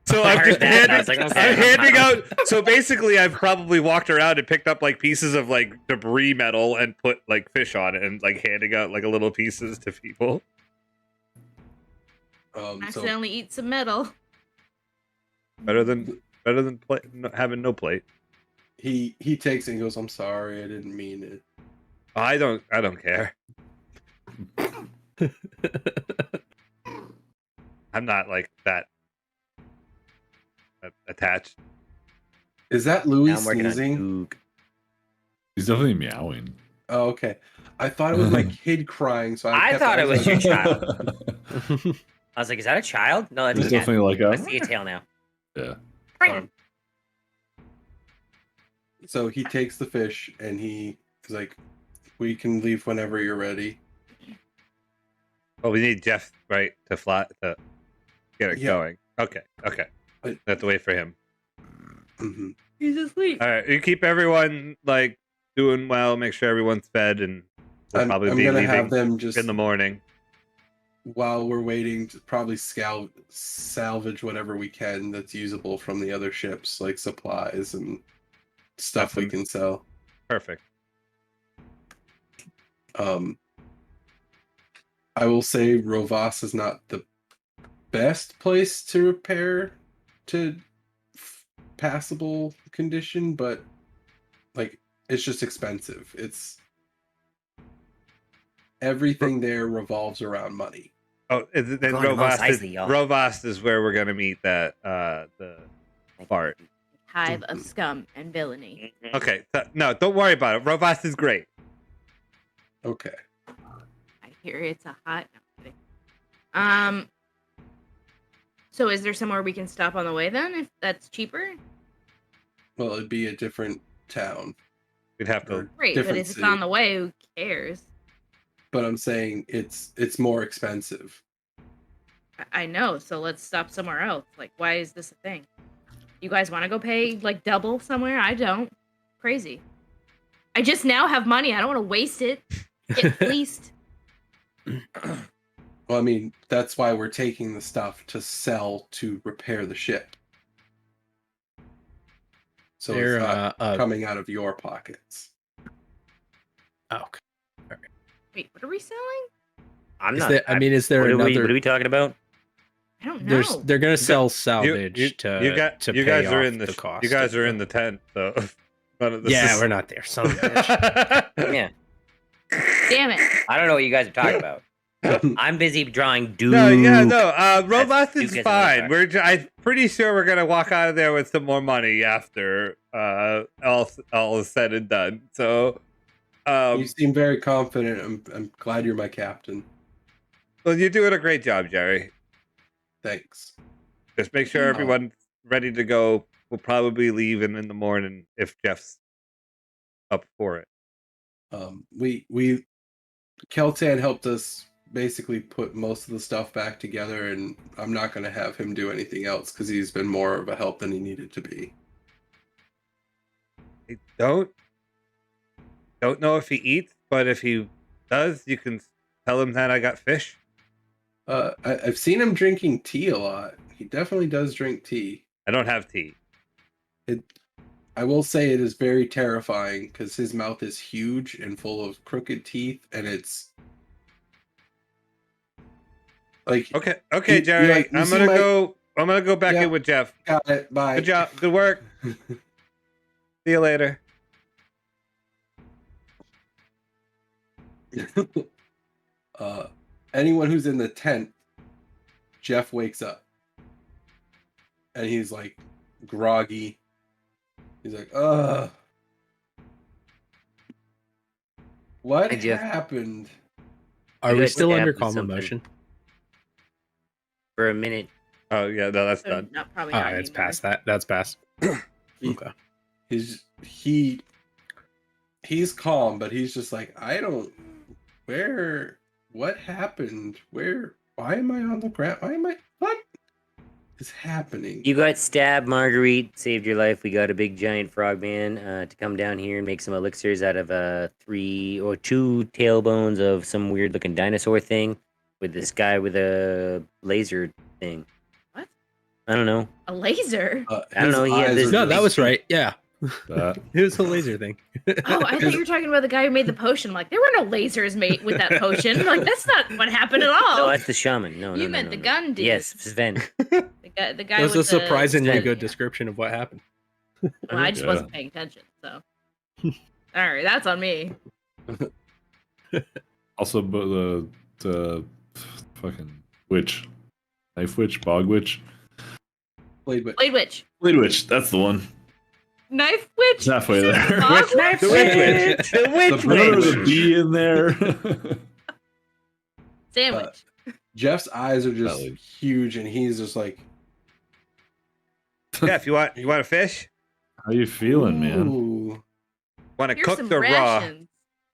So I I'm heard just that, and I was like, okay. I'm handing out. So basically, I've probably walked around and picked up like pieces of like debris metal and put like fish on it and like handing out like a little pieces to people. So Accidentally eat some metal. Better than having no plate. he takes it and goes, "I'm sorry, I didn't mean it." I don't care. I'm not like that attached. Is that Louis Now I'm working on sneezing? Dook. He's definitely meowing. Oh, okay. I thought it was my kid crying, so I kept thought it was your asking- child. I was like, is that a child? No, that's He's a cat. definitely like I see a tail now. yeah. Um, so he takes the fish and he's like, "We can leave whenever you're ready." Well, we need Jeff right to fly to get it Yeah. going. Okay. I- Have to wait for him. hmm He's asleep. All right, you keep everyone like doing well. Make sure everyone's fed, and we'll I'm probably be gonna leaving have them just. in the morning. while we're waiting to probably salvage whatever we can that's usable from the other ships, like supplies and stuff we can sell. Perfect. I will say Rovas is not the best place to repair to passable condition, but like it's just expensive. It's everything there revolves around money. Oh, then Going to Mos Eisley, y'all. Rovast is where we're gonna meet that the fart. Hive of scum and villainy. Okay, no, don't worry about it. Rovast is great. Okay. I hear it's a hot. No, I'm kidding. So is there somewhere we can stop on the way then, if that's cheaper? Well, it'd be a different town. We'd have to. Great, but Different if it's city. on the way, who cares? But I'm saying it's more expensive. I know, so let's stop somewhere else. Like, why is this a thing? You guys want to go pay like double somewhere? I don't. Crazy. I just now have money. I don't want to waste it. Get fleeced. Well, I mean, that's why we're taking the stuff to sell to repair the ship. So They're, it's not coming out of your pockets. Oh, okay. Wait, what are we selling? I'm Is not. there, I mean, is there what another? what are we talking about? I don't know. They're gonna sell salvage You to you pay guys are off in the cost. you guys of are in the tent, so. Yeah, we're not there. Son of a bitch. Yeah. Damn it. I don't know what you guys are talking about. I'm busy drawing Dook. No, yeah, no. Rovast That's- is Duke is fine. another I'm pretty sure we're gonna walk out of there with some more money after all is said and done. So, You seem very confident. I'm glad you're my captain. well, you're doing a great job, Jerry. Thanks. Just make sure everyone's ready to go. We'll probably leave in the morning if Jeff's up for it. We Keltan helped us basically put most of the stuff back together, and I'm not going to have him do anything else because he's been more of a help than he needed to be. I don't know if he eats, but if he does, you can tell him that I got fish. I've seen him drinking tea a lot. He definitely does drink tea. I don't have tea. I will say it is very terrifying because his mouth is huge and full of crooked teeth, and it's like Okay, Jerry. like, you I'm see gonna my- go. I'm gonna go back Yeah. in with Jeff. got it. Bye. Good job. Good work. See you later. Anyone who's in the tent, Jeff wakes up, and he's like groggy. He's like, "Ugh, what Hey, Jeff. happened?" Are You we guys still stabbed under with calm something. emotion? For a minute. Oh yeah, no, that's So done. not probably Oh, not it's anymore. past that. That's past. Okay. He's calm, but he's just like, I don't. What happened? Why am I on the ground? What is happening? You got stabbed, Marguerite. Saved your life. We got a big giant frogman to come down here and make some elixirs out of 3 or 2 tailbones of some weird looking dinosaur thing with this guy with a laser thing. What? I don't know. A laser? I don't know, his he had eyes this- are No, that just- was right. Yeah, That. it was a laser thing. Oh, I thought you were talking about the guy who made the potion. I'm like, there were no lasers made with that potion. I'm like, that's not what happened at all. No, that's the shaman. No, You no, meant no, the no. gun dude. Yes, Sven. The guy It was a with the- surprisingly the- good description of what happened. Well, I just Yeah. wasn't paying attention, so. All right, that's on me. Also, but the fucking witch, knife witch, bog witch, Blade Witch. Blade Witch. blade witch. That's the one. Knife Witch? It's halfway You said there. Bog Witch- Witch? The witch. The witch. Remember witch. the bee in there? Sandwich. Jeff's eyes are just Belly. huge, and he's just like, Jeff, you want a fish? How you feeling, man? "Ooh." Want to Here's cook some the raw? rations.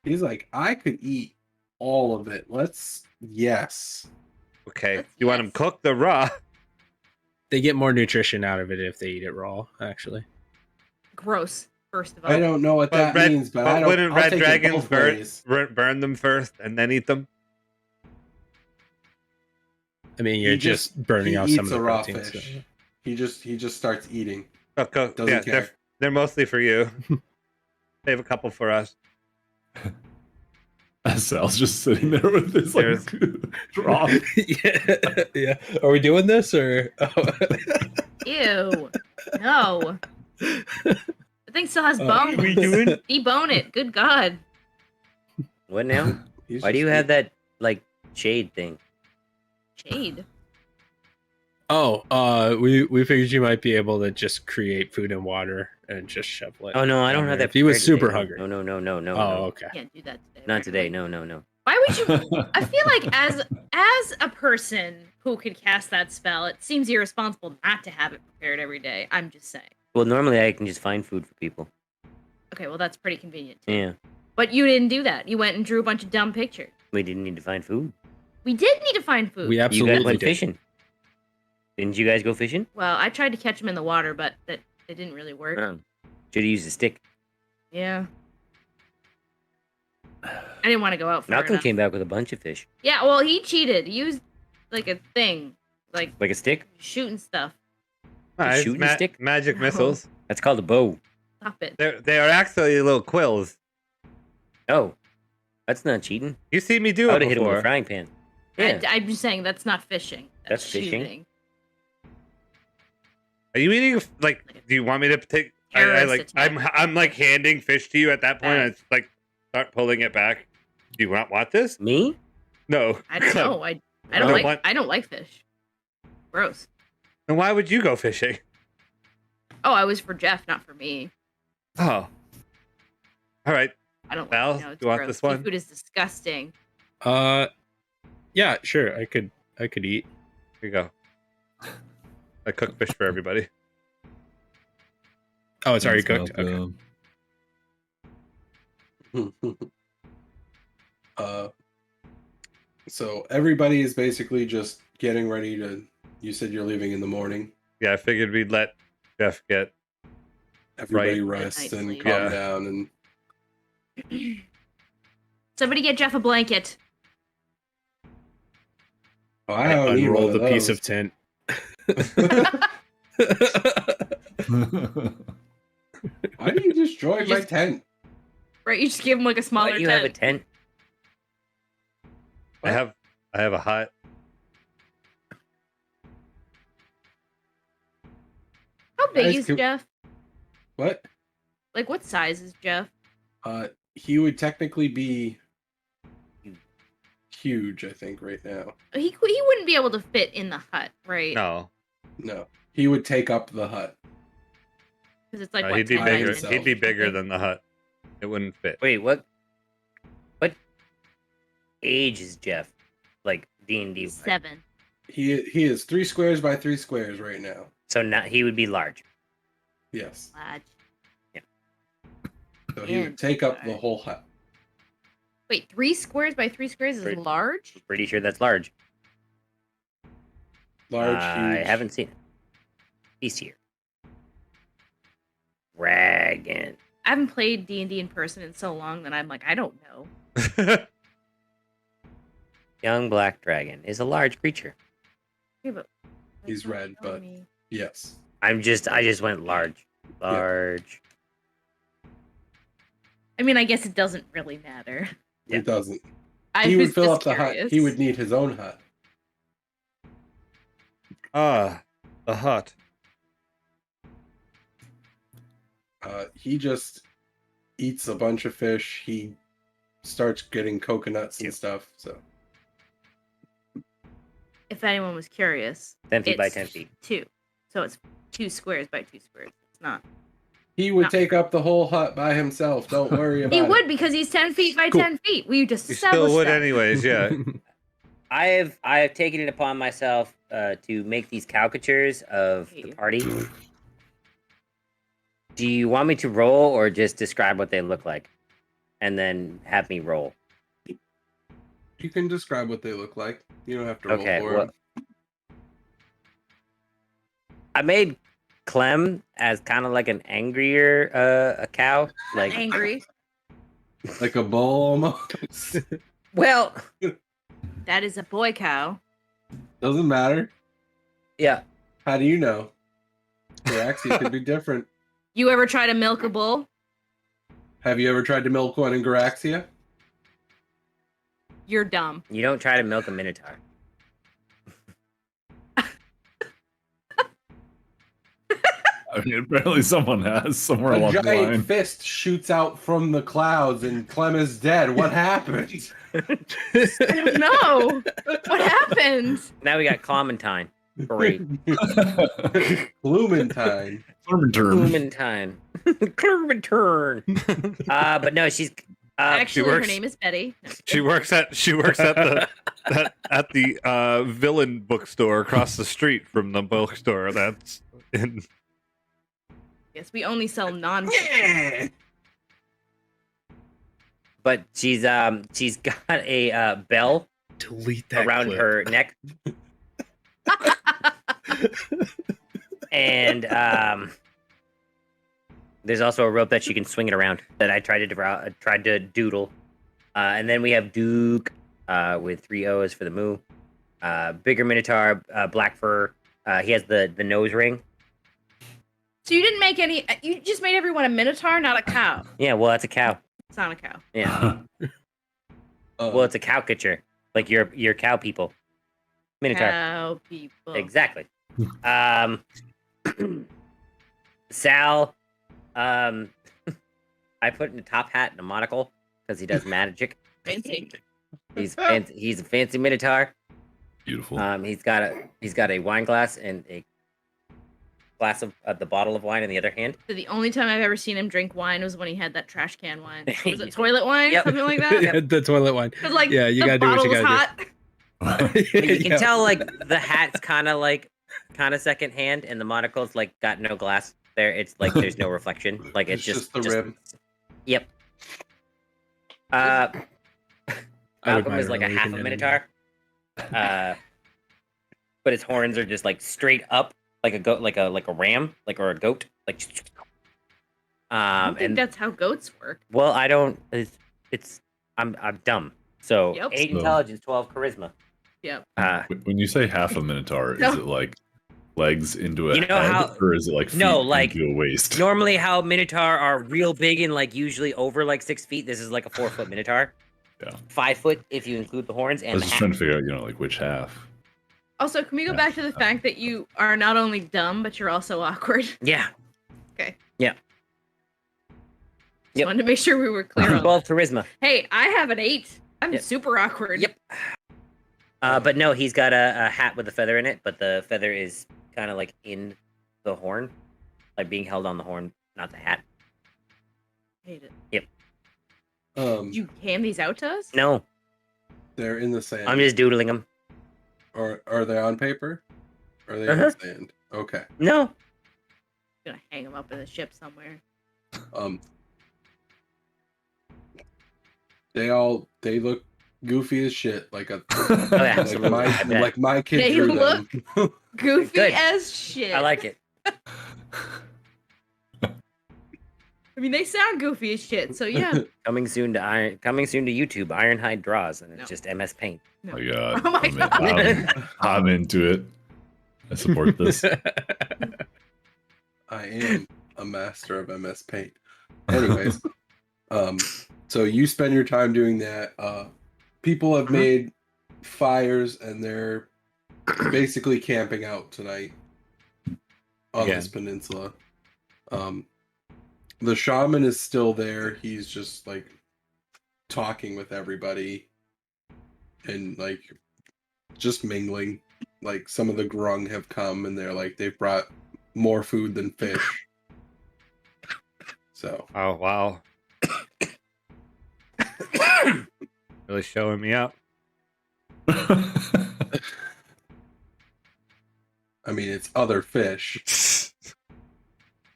He's like, I could eat all of it. Yes. Okay. Let's- You want them yes. cooked the raw? They get more nutrition out of it if they eat it raw. Actually, Gross, first of all. I don't know what that means, but I don't. wouldn't I'll red take it dragons both ways. burn them first and then eat them? I mean, you're He just burning he off some eats of the a raw proteins. fish. so- He just starts eating. Doesn't Doesn't care. They're mostly for you. Save a couple for us. Sal's just sitting there with this like There's- drop. yeah, yeah. Are we doing this or? Oh. Ew. No. The thing still has bones. we doing? Debone it. Good God. What now? He's Why do just you have eating. that like shade thing? Jade. Oh, we figured you might be able to just create food and water and just shovel it. Oh no, I down don't have there that. If he was prepared super today. hungry. No. Oh, okay. Can't do that today. Not right? today. Like, No. Why would you? I feel like as a person who could cast that spell, it seems irresponsible not to have it prepared every day. I'm just saying. Well, normally I can just find food for people. Okay, well that's pretty convenient too. Yeah, But you didn't do that. You went and drew a bunch of dumb pictures. we didn't need to find food. We did need to find food. We You absolutely guys went did. fishing. Didn't you guys go fishing? Well, I tried to catch them in the water, but it didn't really work. Should have used a stick. Yeah. I didn't want to go out far Malcolm enough. came back with a bunch of fish. Yeah, well, he cheated. He used like a thing, like Like a stick? shooting stuff. It's shooting stick? Magic No. missiles. That's called a bow. Stop it. They are actually little quills. Oh, that's not cheating. You see me do I it would have hit him with a before. frying pan. Yeah. I'm just saying that's not fishing. That's fishing. shooting. Are you eating? Like, do you want me to take? I like. Terrorist I'm like handing fish to you at that point. Bad. And it's like start pulling it back. Do you want this? Me? No. I don't know. I I don't don't like. want- I don't like fish. Gross. Then why would you go fishing? Oh, I was for Jeff, not for me. Oh. All right. I don't Val, like. No, it's you want gross. this one? Seafood is disgusting. Yeah, sure. I could eat. Here you go. I cook fish for everybody. Oh, it's already Thanks, cooked. Okay. Malcolm. So everybody is basically just getting ready to. You said you're leaving in the morning. Yeah, I figured we'd let Jeff get. Everybody Right. rest Good and night's calm sleep. down and Somebody get Jeff a blanket. oh, I don't need unroll one the of piece those. of tent. Why do you destroy You my just- tent? Right, you just give him like a smaller Why do you tent. have a tent? I have a hut. How big Guys, is can- Jeff? What? Like, what size is Jeff? He would technically be huge, I think, right now. He wouldn't be able to fit in the hut, right? No. No, he would take up the hut. Because it's like No, what, he'd be 10 by bigger. 10 He'd be feet, I bigger think? than the hut. It wouldn't fit. Wait, what? What age is Jeff? Like D&D. wise? 7. He is 3 squares by 3 squares right now. So now he would be large. Yes. Lad. So he would take up the whole hut. Wait, 3 squares by 3 squares is Pretty- large? Pretty sure that's large. Large, I huge. haven't seen it. He's here. Dragon. I haven't played D&D in person in so long that I'm like, I don't know. Young black dragon is a large creature. Okay, but He's red, telling but- me. Yes. I just went large. Large. I mean, I guess it doesn't really matter. Yeah. It doesn't. I He was would fill just up the hut. He curious. would need his own hut. The hut. He just eats a bunch of fish. He starts getting coconuts and stuff. So If anyone was curious. 10 feet by it's 10 feet. 2. So it's 2 squares by 2 squares. It's not. he would No. take up the whole hut by himself. Don't worry about He it. would because he's 10 feet by Cool. 10 feet. We just You established still would that. anyways, yeah. I have taken it upon myself to make these caricatures of Hate the you. party. Do you want me to roll or just describe what they look like, and then have me roll? You can describe what they look like. You don't have to roll Okay, for well, it. I made Clem as kind of like an angrier a cow. Like, Angry. Like a bull almost. well, That is a boy cow. Doesn't matter. Yeah. How do you know? Garaxia could be different. You ever try to milk a bull? Have you ever tried to milk one in Garaxia? You're dumb. You don't try to milk a minotaur. I mean, apparently someone has somewhere A along the giant line. fist shoots out from the clouds and Clem is dead. What happened? I don't know. What happened? Now we got Clementine. Great. Clementine. Clementine. Clementine. But no, she's Actually, her works- name is Betty. No. She works at the villain bookstore across the street from the bookstore. That's in. Yes, we only sell non. but she's got a bell Delete that around clip. her neck. And there's also a rope that she can swing it around that I tried to doodle. And then we have Dook with 3 O's for the moo. Bigger minotaur, black fur. He has the nose ring. So you didn't make any. You just made everyone a minotaur, not a cow. Yeah, well, that's a cow. It's not a cow. Yeah. Well, it's a cowcatcher, like your cow people. Minotaur. Cow people. Exactly. Saal, I put in a top hat and a monocle because he does magic. Fancy. He's fancy. He's a fancy minotaur. Beautiful. He's got a wine glass and a glass of the bottle of wine in the other hand. So the only time I've ever seen him drink wine was when he had that trash can wine. Was it toilet wine? Yep. Something like that? Yeah, the toilet one. 'Cause, like, Yeah, you the gotta do what bottle you was gotta do. hot. But you can Yeah. tell like the hat's kind of second hand, and the monocle's like got no glass there. It's like there's no reflection. Like it's just the rim. Yep. I would Malcolm buy is like a really half a thin minotaur. But his horns are just like straight up, like a goat, like a ram, or a goat, like. I don't think And that's how goats work. well, I don't. I'm dumb. So Yep. 8 No. intelligence, 12 charisma. Yep. When you say half a minotaur, No. is it like legs into a You know head, how- or is it like feet No, like, into a waist? Normally, how minotaur are real big and like usually over like 6 feet. This is like a 4-foot minotaur. Yeah. 5 foot if you include the horns I and was the just hat. trying to figure out, like which half. Also, can we go Yeah. back to the fact that you are not only dumb, but you're also awkward? Just Yeah. Okay. Yeah. Yep. wanted to make sure we were clear on 12 charisma. Hey, I have an 8. I'm Yep. super awkward. Yep. But no, he's got a hat with a feather in it, but the feather is kind of like in the horn, like being held on the horn, not the hat. Hate it. Um, Did you hand these out to us? No, they're in the sand. I'm just doodling them. Or are they on paper? Or are they Uh-huh. on sand? Okay. No. I'm gonna hang them up in the ship somewhere. They look goofy as shit. Like a Oh, yeah, like absolutely. I my bet. like my kid They drew look- them. Goofy Good. as shit. I like it. I mean, they sound goofy as shit. So yeah. Coming soon to YouTube. Ironhide draws, and it's No. just MS Paint. No. Oh my god. Oh my God. I'm into it. I support this. I am a master of MS Paint. Anyways, so you spend your time doing that. People have made fires and they're basically camping out tonight on Yeah. this peninsula. The shaman is still there. He's just like talking with everybody and like just mingling. Like some of the grung have come and they're like they've brought more food than fish. So Oh wow. Really showing me up. I mean it's other fish,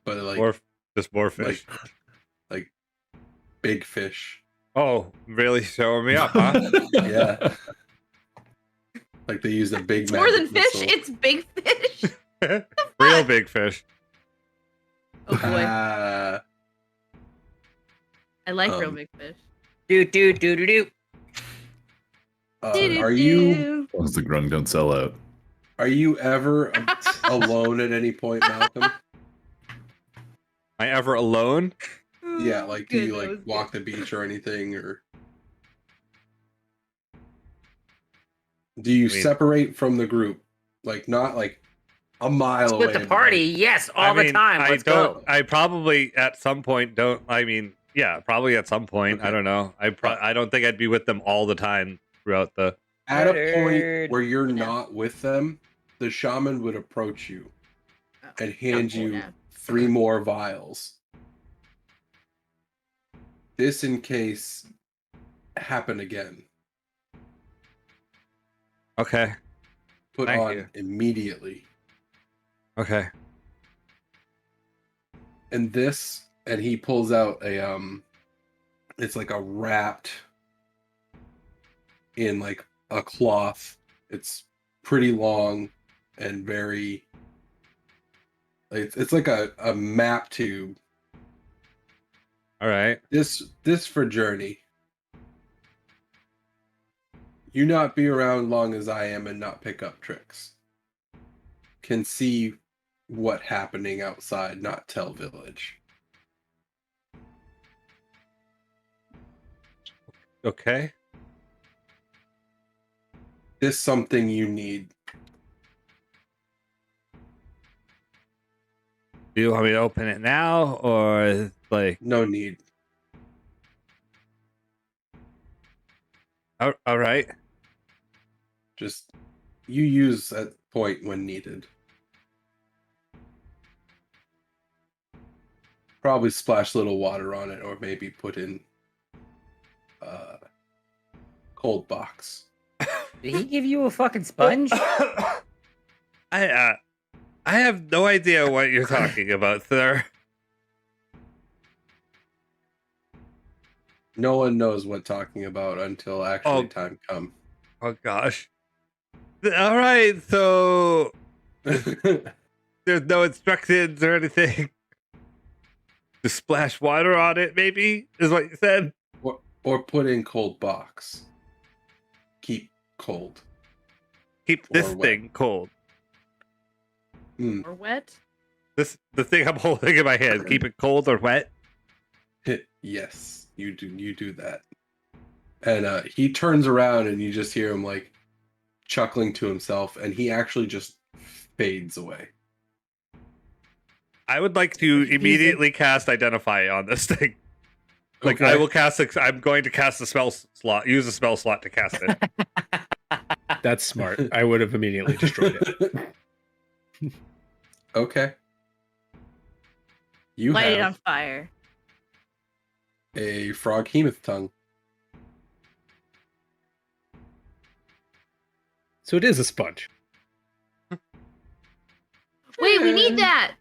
but like Just more fish. like big fish. Oh, really showing me up, huh? Yeah. Like they use a big It's more than magic fish. missile. It's big fish. Real big fish. Oh boy. Ah, I like real um, big fish. Do. are you Doo-doo-doo. As long as the grung don't sell out. Are you ever alone at any point, Malcolm? Am I ever alone? Yeah, like do Good, you that like was walk good. the beach or anything, or do you I mean- separate from the group? Like not like a mile Split away. the but, party, like, yes, all the time. I Let's don't. go. I probably at some point don't. I mean, yeah, probably at some point. I Okay. don't know. I don't think I'd be with them all the time throughout the. at a point Murdered. where you're Yeah. not with them, the shaman would approach you Oh, and hand cool, you yeah. 3 more vials. This in case happen again. Okay. Put Thank on you. immediately. Okay. And this, and he pulls out a it's like a wrapped in like a cloth. It's pretty long and very it's like a map tube. All right. This for journey. You not be around long as I am and not pick up tricks. Can see what happening outside, not tell village. Okay. This something you need. Do you want me to open it now or like? No need. All right. Just you use at point when needed. Probably splash a little water on it, or maybe put in cold box. Did he give you a fucking sponge? I have no idea what you're talking about, sir. No one knows what talking about until actually time come. Oh gosh. All right. So there's no instructions or anything. Just splash water on it, maybe, is what you said. or put in cold box. Keep cold. Keep this Or wet. thing cold. Or wet. The thing I'm holding in my hand. Keep it cold or wet. Yes, you do that. And he turns around and you just hear him like chuckling to himself, and he actually just fades away. I would like to immediately cast Identify on this thing. Like Okay. I will cast. I'm going to cast a spell slot. Use a spell slot to cast it. That's smart. I would have immediately destroyed it. Okay. You Light it have on fire. a frog hemoth tongue. So it is a sponge. Wait, we need that.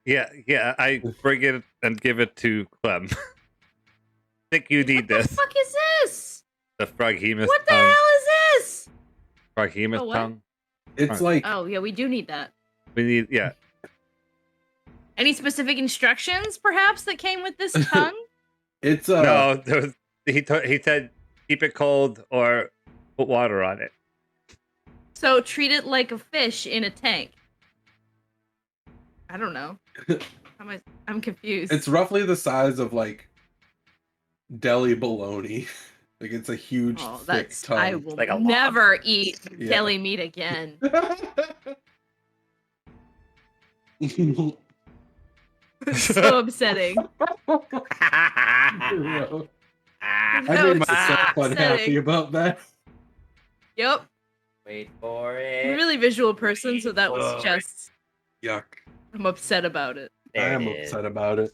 Yeah. I bring it and give it to Clem. Think you need What the this. fuck is this? The froghemoth What the tongue. hell is this? Froghemoth Oh, what? tongue. It's like Oh yeah, we do need that. We need. Yeah. Any specific instructions, perhaps, that came with this tongue? it's No. He said keep it cold or put water on it. So treat it like a fish in a tank. I don't know. I'm confused. It's roughly the size of like deli bologna. Like it's a huge Oh, thick that's tongue. I will like a log. never eat Yeah. deli meat again. So upsetting. I So made myself unhappy upsetting. about that. Yep. Wait for I'm it. a really visual person, so that was Ugh. just Yuck. I'm upset about it. I There am it is. upset about it.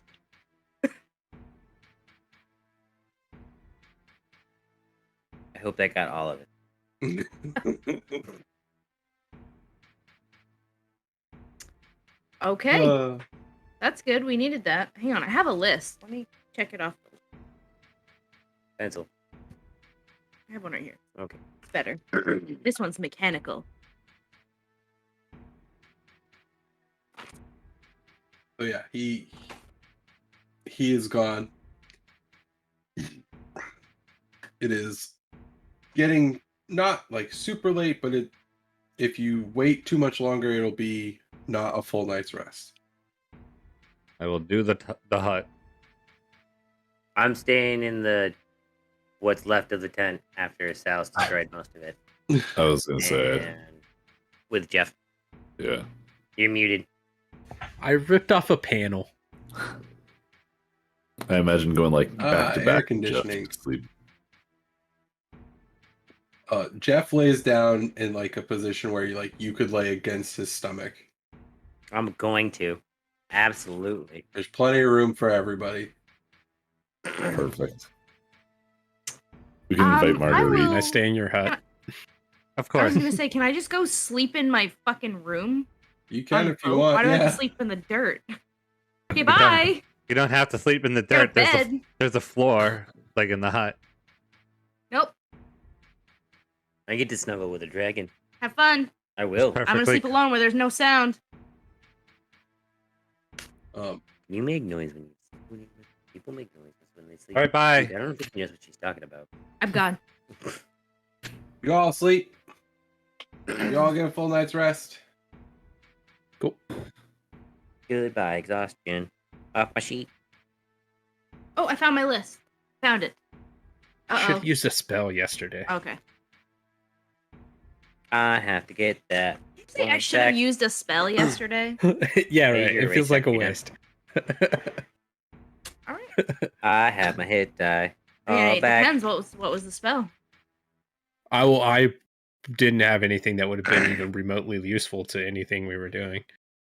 I hope that got all of it. Okay. Uh, That's good. We needed that. Hang on, I have a list. Let me check it off. Pencil. I have one right here. Okay. It's better. This one's mechanical. so yeah, he is gone. It is getting not like super late, but If you wait too much longer, it'll be not a full night's rest. I will do the hut. I'm staying in what's left of the tent after Sal's destroyed most of it. I was gonna say, And with Jeff, yeah. you're muted. I ripped off a panel. I imagine going like back to Air back. conditioning. Jeff to sleep. Jeff lays down in like a position where you could lay against his stomach. I'm going to. Absolutely. There's plenty of room for everybody. Perfect. We can invite I Marguerite. will- Can I stay in your hut? Of I course. was gonna say, can I just go sleep in my fucking room? You on can the if you boat? want. Why do I have Yeah. to sleep in the dirt? Okay, can. bye. You don't have to sleep in the Your dirt. bed. There's a floor, like in the hut. Nope. I get to snuggle with a dragon. Have fun. I will. Perfect. I'm gonna sleep alone where there's no sound. You make noise when you people make noises when they sleep. All right, bye. I don't think she knows what she's talking about. I'm gone. You all sleep. You all get a full night's rest. Cool. Goodbye, exhaustion. Off my sheet. Oh, I found my list. Found it. Should Uh-oh. have used a spell yesterday. Okay. I have to get that. Say I should have used a spell yesterday. Yeah, Hey, right. you're It feels right, like a yeah. waste. All right. I have my hit die. Yeah, All it back. depends. What was the spell? I didn't have anything that would have been even remotely useful to anything we were doing.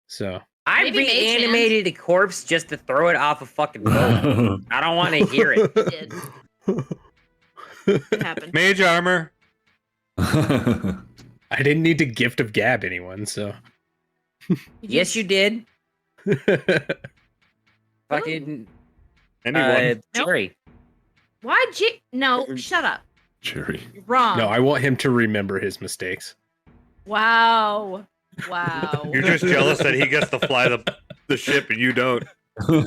So I Maybe Mage Hand. reanimated a corpse just to throw it off a fucking boat. I don't want to hear it. It did. It happened. Mage armor. I didn't need to gift of gab anyone, so Yes, you did. Fucking Anyone. Jerry. Why'd you? No, shut up. Cherry. You're wrong. no, I want him to remember his mistakes. Wow. Wow. You're just jealous that he gets to fly the ship and you don't.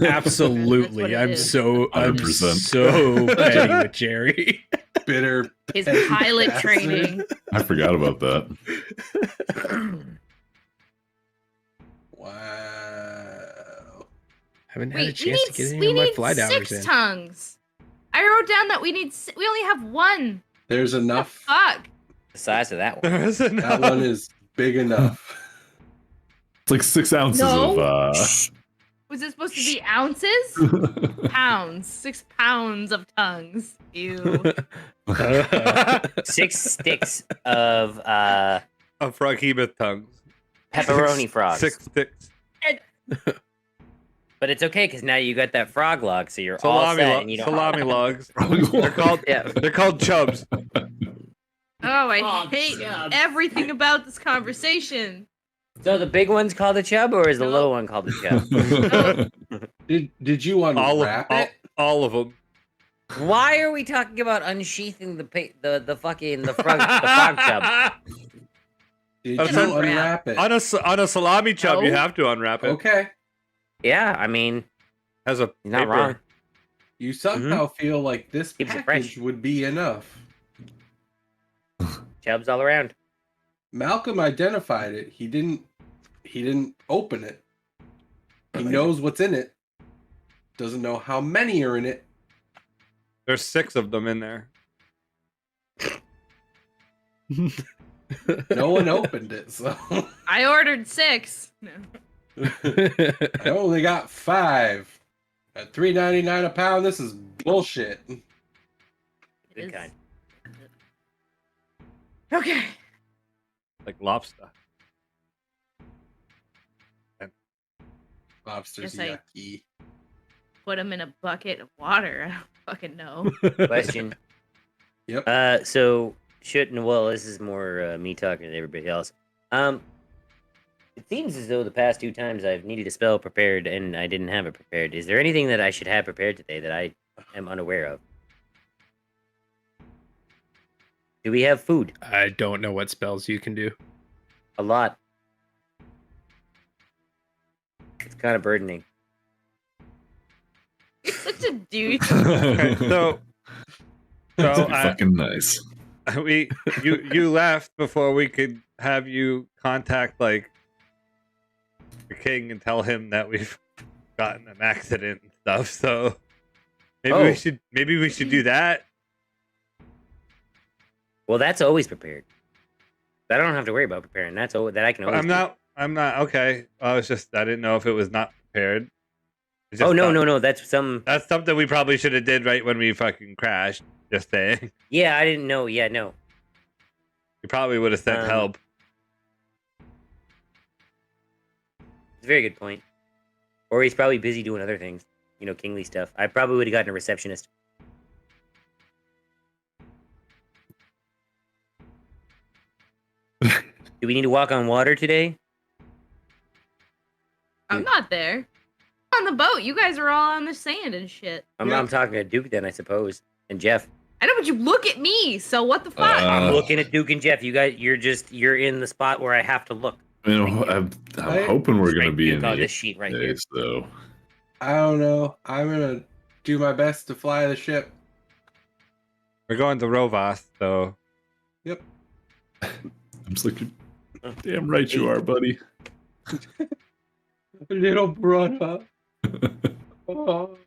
Absolutely. That's what it I'm is. so 100%. so petty with Jerry. Bitter. His petty pilot bastard. training. I forgot about that. Wow. Haven't had a Wait, we chance to get need any of my we flight need hours 6 in. tongues. I wrote down that we only have 1. There's enough. Fuck. The size of that one. There isn't. That one is big enough. It's like 6 ounces No. of Was it supposed to be ounces? Pounds. 6 pounds of tongues. Ew. 6 sticks of A froghemoth tongues. pepperoni frogs. 6 sticks. But it's okay because now you got that frog log, so you're all Salami, set. And you don't salami logs. Frog They're called. Yeah. They're called chubs. Oh, I Oh, hate chub. everything about this conversation. So the big one's called a chub, or is the No. little one called a chub? Did you unwrap it? All of them. Why are we talking about unsheathing the frog chub? Did That's you unwrap. unwrap it? On a salami chub, you No. have to unwrap it. Okay. Yeah, I mean, Has a you're not paper. wrong. You somehow feel like this Keeps it package fresh. would be enough. Chubs all around. Malcolm identified it. He didn't open it. He knows what's in it. Doesn't know how many are in it. There's 6 of them in there. No one opened it, so I ordered 6. No. I only got 5. At $3.99 a pound, this is bullshit. It Good is- kind. Okay. Like lobster. Lobster's Guess I- yucky. Put them in a bucket of water. I don't fucking know. Question. Yep. So this is more me talking to everybody else. It seems as though the past 2 times I've needed a spell prepared and I didn't have it prepared. Is there anything that I should have prepared today that I am unaware of? Do we have food? I don't know what spells you can do. A lot. It's kind of burdening. You're such a douche. Okay, so That'd be I- fucking nice. you left before we could have you contact like the king and tell him that we've gotten an accident and stuff. So maybe we should do that. Well, that's always prepared. I don't have to worry about preparing. That I can always. I'm not okay. I didn't know if it was not prepared. Oh no. That's something we probably should have did right when we fucking crashed. Just saying. Yeah, I didn't know. Yeah, no. You probably would have sent help. It's a very good point. Or he's probably busy doing other things. Kingly stuff. I probably would have gotten a receptionist. Do we need to walk on water today? I'm not there. On the boat. You guys are all on the sand and shit. I'm talking to Duke then, I suppose, and Jeff. I know, but you look at me. So what the fuck? I'm looking at Duke and Jeff. You guys, you're in the spot where I have to look. I'm hoping we're gonna be in this sheet right here. So I don't know. I'm gonna do my best to fly the ship. We're going to Rovas, so. Yep. I'm just looking. Damn right you are, buddy. Little brother. Oh.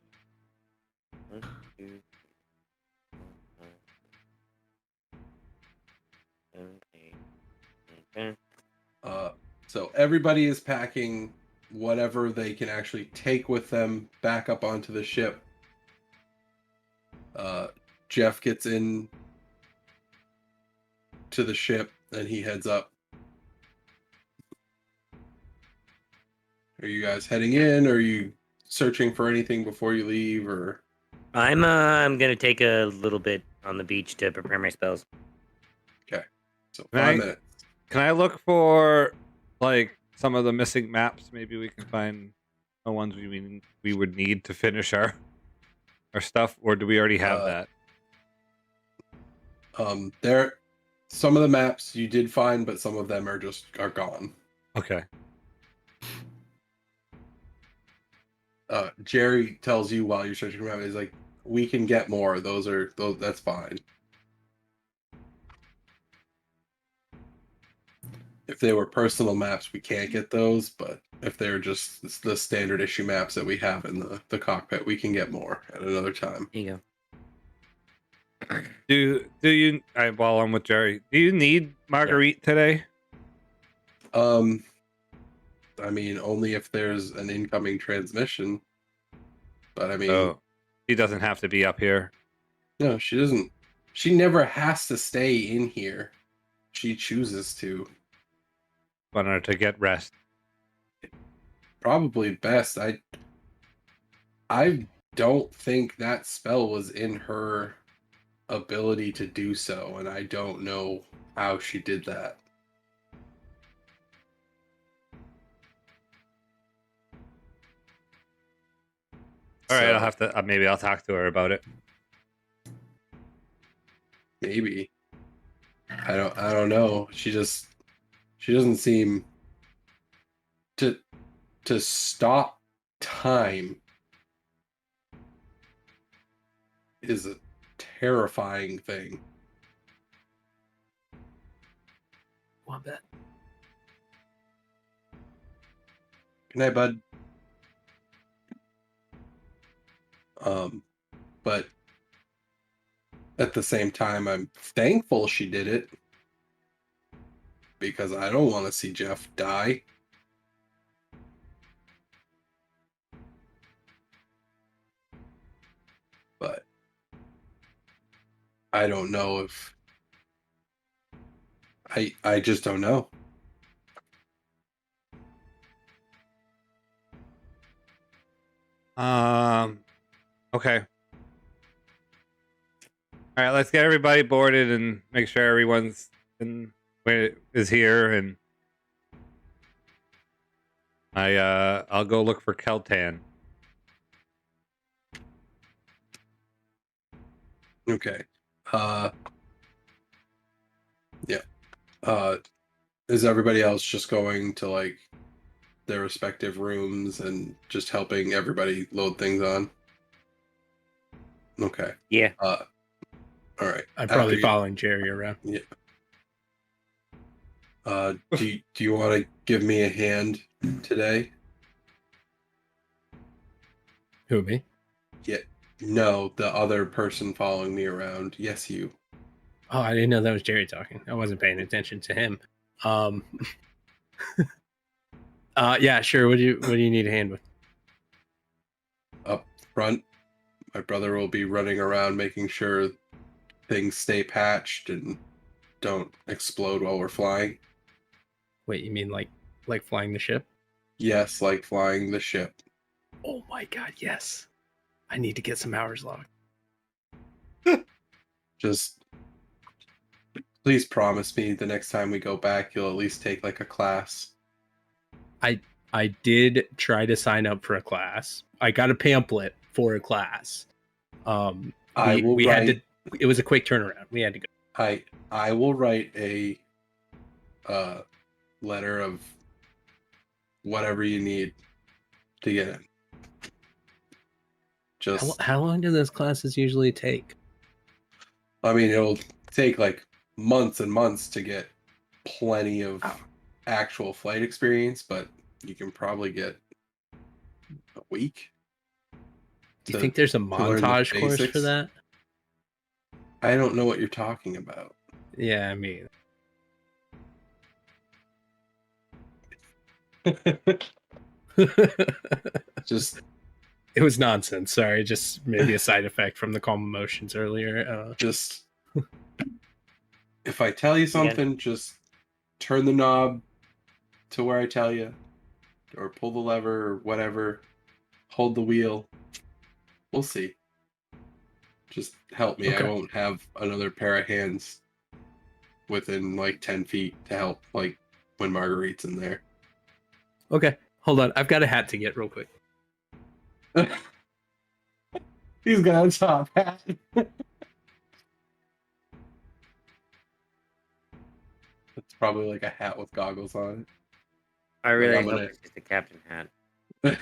So everybody is packing whatever they can actually take with them back up onto the ship. Jeff gets in to the ship and he heads up. Are you guys heading in? Or are you searching for anything before you leave? Or I'm gonna take a little bit on the beach to prepare my spells. okay, so 5 minutes. Can I look for like some of the missing maps? Maybe we can find the ones we would need to finish our stuff, or do we already have that? There, some of the maps you did find, but some of them are gone. Okay. Jerry tells you while you're searching around, he's like, we can get more. That's fine. If they were personal maps, we can't get those, but if they're just the standard issue maps that we have in the cockpit, we can get more at another time. Here you go. Do you while I'm with Jerry, do you need Marguerite today? I mean, only if there's an incoming transmission. But I mean, so she doesn't have to be up here. No, she doesn't. She never has to stay in here. She chooses to. Want her to get rest. Probably best. I don't think that spell was in her ability to do so, and I don't know how she did that. All right, I'll have to. Maybe I'll talk to her about it. Maybe. I don't know. She doesn't seem to stop time is a terrifying thing. Want that? Good night, bud. But at the same time, I'm thankful she did it because I don't want to see Jeff die. But I don't know if I just don't know. Okay. All right, let's get everybody boarded and make sure everyone's is here, and I'll go look for Keltan. Okay. Yeah. Is everybody else just going to like their respective rooms and just helping everybody load things on? Okay. Yeah. All right. I'm probably After you- following Jerry around. Yeah. Do you want to give me a hand today? Who, me? Yeah. No, the other person following me around. Yes, you. Oh, I didn't know that was Jerry talking. I wasn't paying attention to him. Yeah, sure. What do you need a hand with? Up front, my brother will be running around making sure things stay patched and don't explode while we're flying. Wait, you mean like flying the ship? Yes, like flying the ship. Oh my god, yes. I need to get some hours logged. Just please promise me the next time we go back, you'll at least take like a class. I did try to sign up for a class. I got a pamphlet for a class. We had to. It was a quick turnaround. We had to go. I will write a letter of whatever you need to get in. Just How long do those classes usually take? I mean, it'll take like months and months to get plenty of actual flight experience, but you can probably get a week. Do you think there's a learn the montage course for basics. that? I don't know what you're talking about. Yeah, I mean, Just it was nonsense. Sorry, just maybe a side effect from the calm emotions earlier. just if I tell you something, just turn the knob to where I tell you, or pull the lever or whatever. Hold the wheel. We'll see. Just help me. Okay. I won't have another pair of hands within like 10 feet to help, like when Marguerite's in there. Okay, hold on. I've got a hat to get real quick. He's got a top hat. It's probably like a hat with goggles on I really I'm hope gonna- it's just a captain hat. it.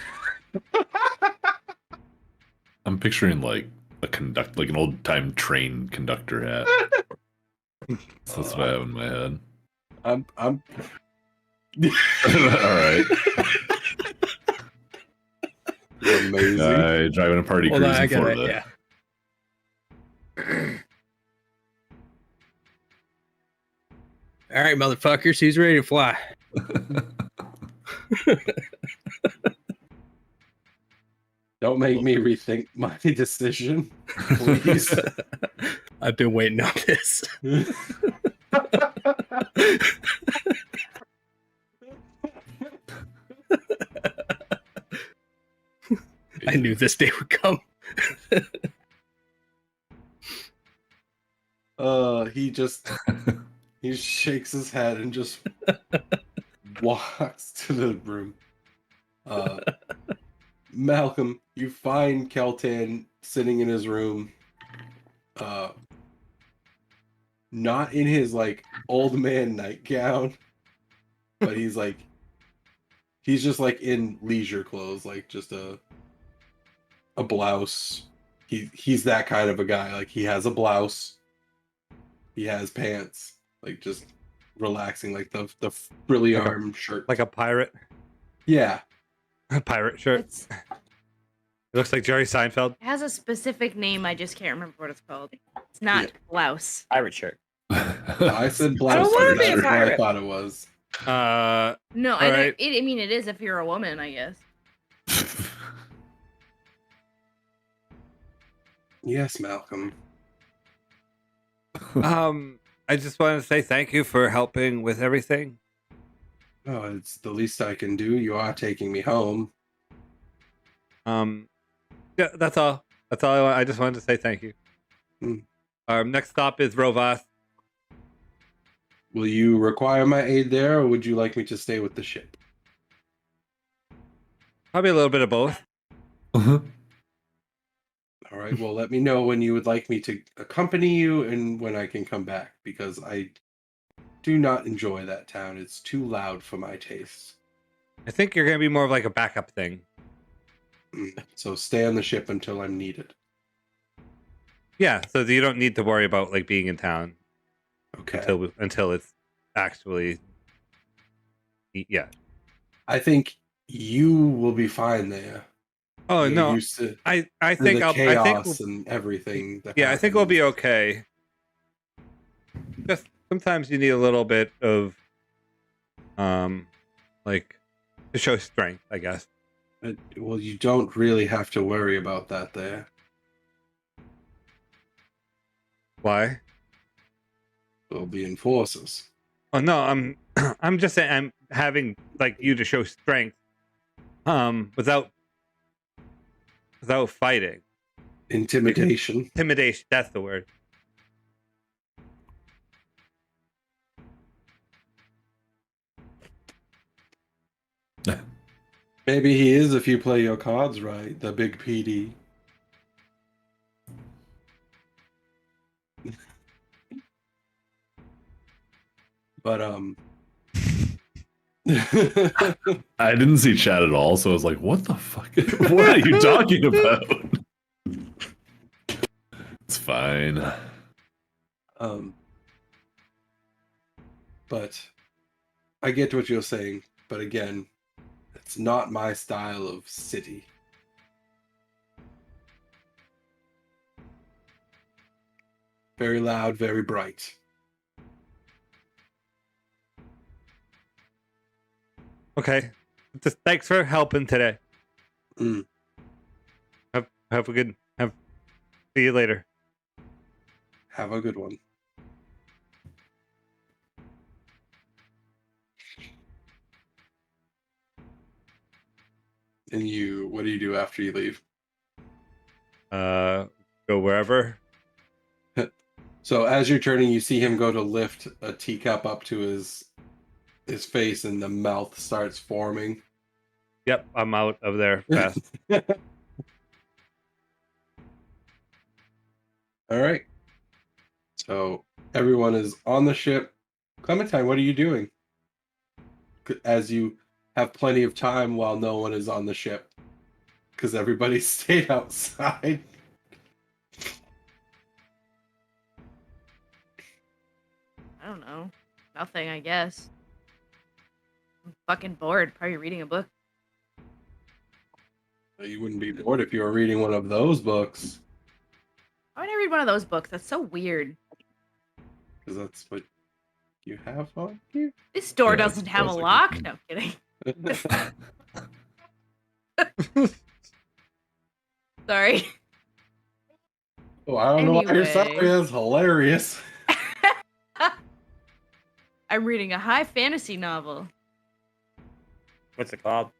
I'm picturing like like an old time train conductor hat. So that's what I have in my head. I'm All right. amazing. Guy driving a party Hold on, cruise I in got it. Florida. Yeah. All right, motherfuckers, who's ready to fly? Don't make me rethink my decision, please. I've been waiting on this. I knew this day would come. He shakes his head and just walks to the room. Malcolm, you find Keltan sitting in his room, not in his like old man nightgown, but he's just like in leisure clothes, like just a blouse. He's that kind of a guy. Like he has a blouse, he has pants, like just relaxing, like the frilly Like a- arm shirt. Like a pirate. Yeah. A pirate shirt. It's, It looks like Jerry Seinfeld. it has a specific name. I just can't remember what it's called. It's not blouse. Pirate shirt. I said I blouse. don't wanna but be a that's what I pirate. thought it was. No, All I don't. right. I mean, it is if you're a woman, I guess. Yes, Malcolm. I just want to say thank you for helping with everything. Oh, it's the least I can do. You are taking me home. Yeah, that's all. That's all I want. I just wanted to say thank you. Hmm. Our next stop is Rovas. Will you require my aid there, or would you like me to stay with the ship? Probably a little bit of both. All right. Well, let me know when you would like me to accompany you and when I can come back, because I do not enjoy that town. It's too loud for my taste. I think you're going to be more of like a backup thing. So stay on the ship until I'm needed. Yeah, so you don't need to worry about like being in town Okay. until it's actually. Yeah. I think you will be fine there. Oh You're no, used to I the think chaos and everything. That I think we'll happens. be okay. Just sometimes you need a little bit of, like, to show strength, I guess. Well, you don't really have to worry about that there. Why? There'll be enforcers. Oh no, I'm just saying I'm having like you to show strength, without fighting. Intimidation. Intimidation, that's the word. Maybe he is if you play your cards right, the big PD. But I didn't see chat at all, so I was like, what the fuck? What are you talking about? It's fine. But I get what you're saying, but again, it's not my style of city. Very loud, very bright. Okay, just thanks for helping today. Mm. Have a good. See you later. Have a good one. And you, what do you do after you leave? Go wherever. So as you're turning, you see him go to lift a teacup up to his face, and the mouth starts forming. Yep, I'm out of there fast. All right. So everyone is on the ship. Clementine, what are you doing? As you have plenty of time while no one is on the ship, because everybody stayed outside. I don't know. Nothing, I guess. I'm fucking bored. Probably reading a book. You wouldn't be bored if you were reading one of those books, Why would I read one of those books? That's so weird. because that's what you have on you. This door Yeah, doesn't have a sounds like lock. it. No, I'm kidding. Sorry. Oh, I don't know why you're sorry. Anyway. That's hilarious. I'm reading a high fantasy novel. What's it called?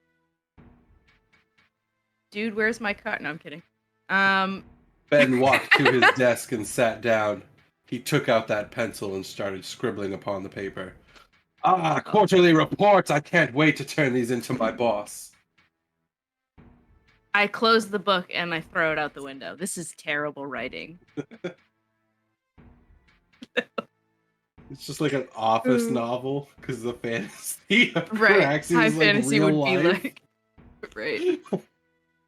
Dude, where's my card? No, I'm kidding. Ben walked to his desk and sat down. He took out that pencil and started scribbling upon the paper. Ah, quarterly reports. I can't wait to turn these into my boss. I close the book and I throw it out the window. This is terrible writing. It's just like an office novel because the fantasy of Right. Garaxia High is like fantasy real would be life. like. Right.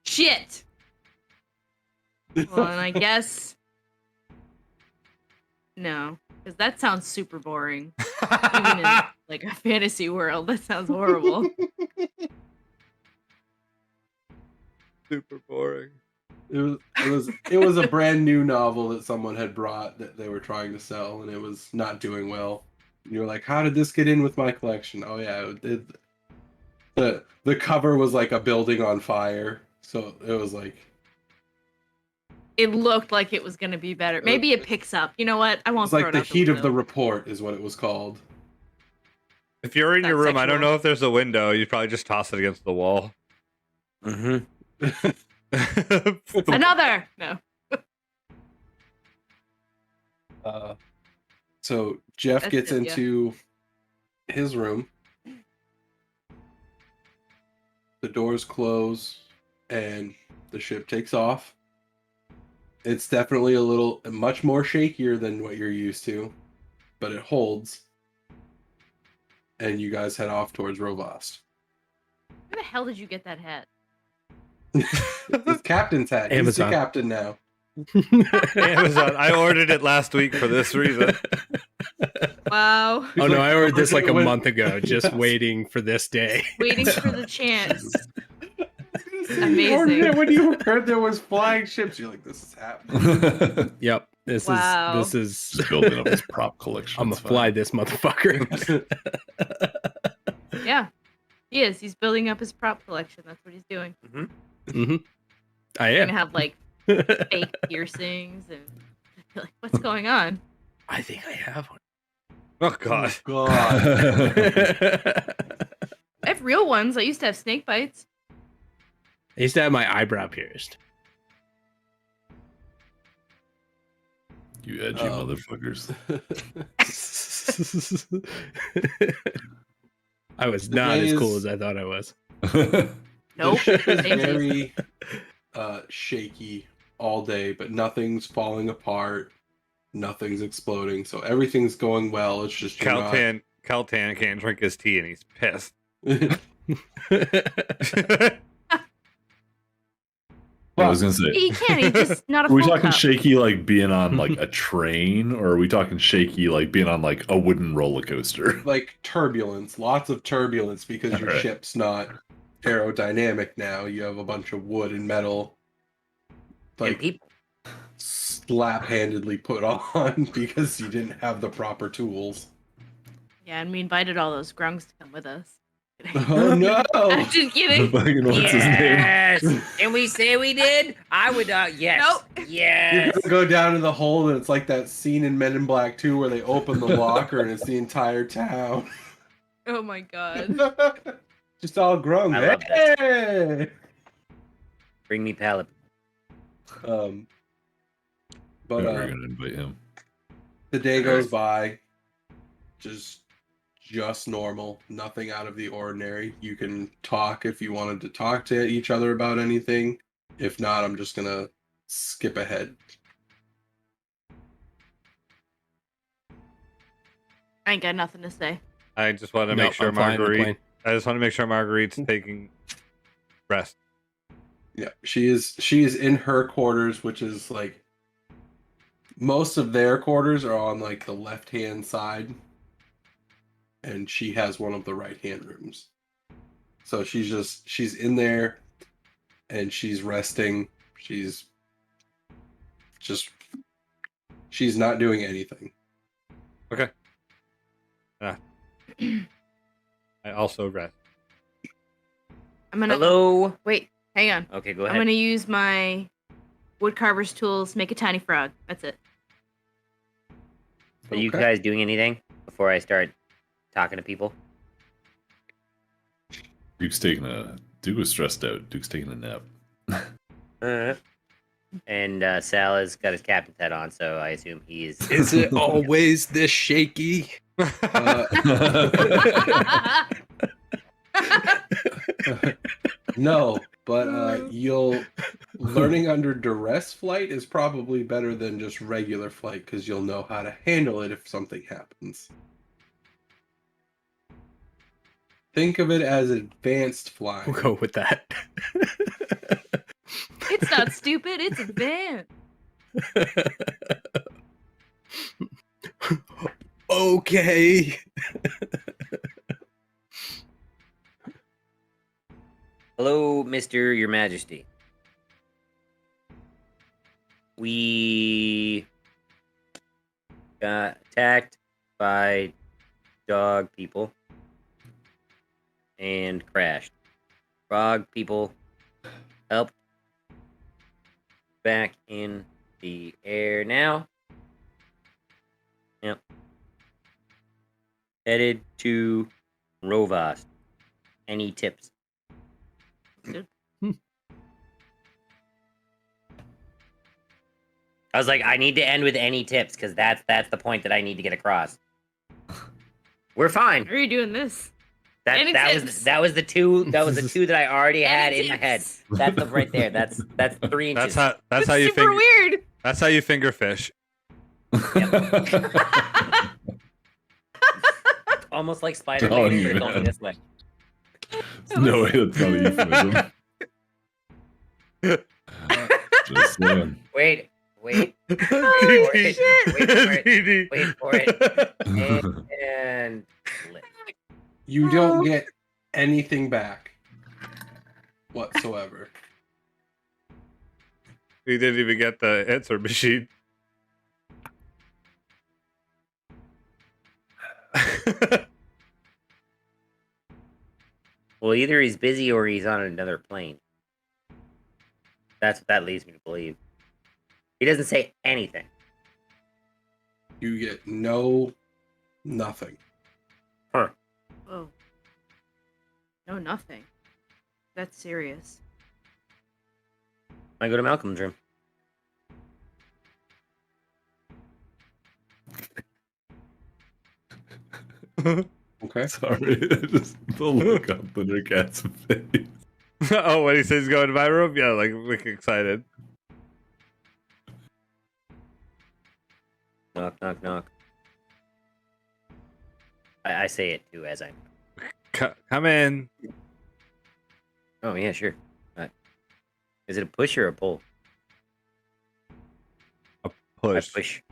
Shit! Well, and I guess. No. Because that sounds super boring. Even in like a fantasy world, that sounds horrible. Super boring. It was a brand new novel that someone had brought that they were trying to sell, and it was not doing well. And you were like, "How did this get in with my collection?" Oh yeah, it did. The cover was like a building on fire, so it was like. It looked like it was gonna be better. Maybe it picks up. You know what? I won't It's throw like it the out heat of the window. report is what it was called. If you're in your That's room, I don't sexual. know if there's a window. You'd probably just toss it against the wall. Mm-hmm. Another! No. So Jeff That's gets it, yeah. into his room. The doors close, and the ship takes off. It's definitely much more shakier than what you're used to, but it holds. And you guys head off towards Rovast. Where the hell did you get that hat? It's captain's hat. He's the Amazon. captain now. Amazon. I ordered it last week for this reason. Wow. Oh no, I ordered this like a When- month ago, just Yes. waiting for this day. Waiting for the chance. Amazing. When you heard there was flying ships, you're like, "This is happening." Yep. Wow. This is Just building up his prop collection. I'm gonna It's fine. fly this motherfucker. Yeah. He is. He's building up his prop collection. That's what he's doing. hmm I He's am. gonna have like fake piercings and like, what's going on? I think I have one. Oh god. God. I have real ones. I used to have snake bites. I used to have my eyebrow pierced. You edgy motherfuckers. I was not day as cool is- as I thought I was. Nope. The ship is Same taste. very shaky all day, but nothing's falling apart, nothing's exploding, so everything's going well. It's just you're not- Caltan can't drink his tea and he's pissed. I was gonna say, He can. He's just not a are we full talking cup. shaky like being on like a train, or are we talking shaky like being on like a wooden roller coaster? like turbulence, lots of turbulence because your Alright. ship's not aerodynamic now. You have a bunch of wood and metal, And like people. slap-handedly put on because you didn't have the proper tools. Yeah, and we invited all those grungs to come with us. Oh no! I'm just kidding. Fucking what's his name? Yes. And we say we did. I would. Yes. Nope. You're Yes. gonna go down in the hole, and it's like that scene in Men in Black 2 where they open the locker and it's the entire town. Oh my god. Just all grown. I love that. Hey! Bring me pallet. But We're gonna invite him. the day goes by, just normal, nothing out of the ordinary. You can talk if you wanted to talk to each other about anything. If not, I'm just gonna skip ahead. I ain't got nothing to say. I just want to No, make sure I'm flying the Marguerite. plane. I just want to make sure Marguerite's taking rest. Yeah, she is in her quarters, which is like most of their quarters are on like the left hand side, and she has one of the right hand rooms. So she's in there, and she's resting. She's not doing anything. Okay. I also rest. I'm gonna Hello. wait. Hang on. Okay, go I'm ahead. gonna use my woodcarver's tools. Make a tiny frog. That's it. Are you Okay. guys doing anything before I start talking to people? Duke was stressed out. Duke's taking a nap. And Saal has got his captain's hat on, so I assume he is. Is it always this shaky? No, but you'll learning under duress flight is probably better than just regular flight because you'll know how to handle it if something happens. Think of it as advanced flying. We'll go with that. It's not stupid. It's advanced. Okay. Hello, Mr. Your Majesty. We got attacked by dog people and crashed. Frog people helped. Back in the air now. Yep. Headed to Rovast. Any tips? I was like, I need to end with any tips because that's the point that I need to get across. We're fine. How are you doing this? That Any that tips? was the two that I already had Any in my head. tips? That's the right there. That's 3 inches. That's how you super finger. weird. That's how you finger fish. Almost like spider Oh, fingers, but man. only this way. No way, that's not a euphemism. Just saying. Wait, Wait. Oh, Wait, shit. wait for it. Wait for it. And flip. You don't get anything back whatsoever. We didn't even get the answer machine. Well, either he's busy or he's on another plane. That's what that leads me to believe. He doesn't say anything. You get nothing. Huh. Oh. No, nothing. That's serious. I go to Malcolm's room. Okay. Sorry, just the look on Thundercat's face. Oh, when he says he's going to my room? Yeah, like, wicked excited. Knock, knock, knock. I say it too as I'm. Come in. Oh yeah, sure. Is it a push or a pull? Push. I push.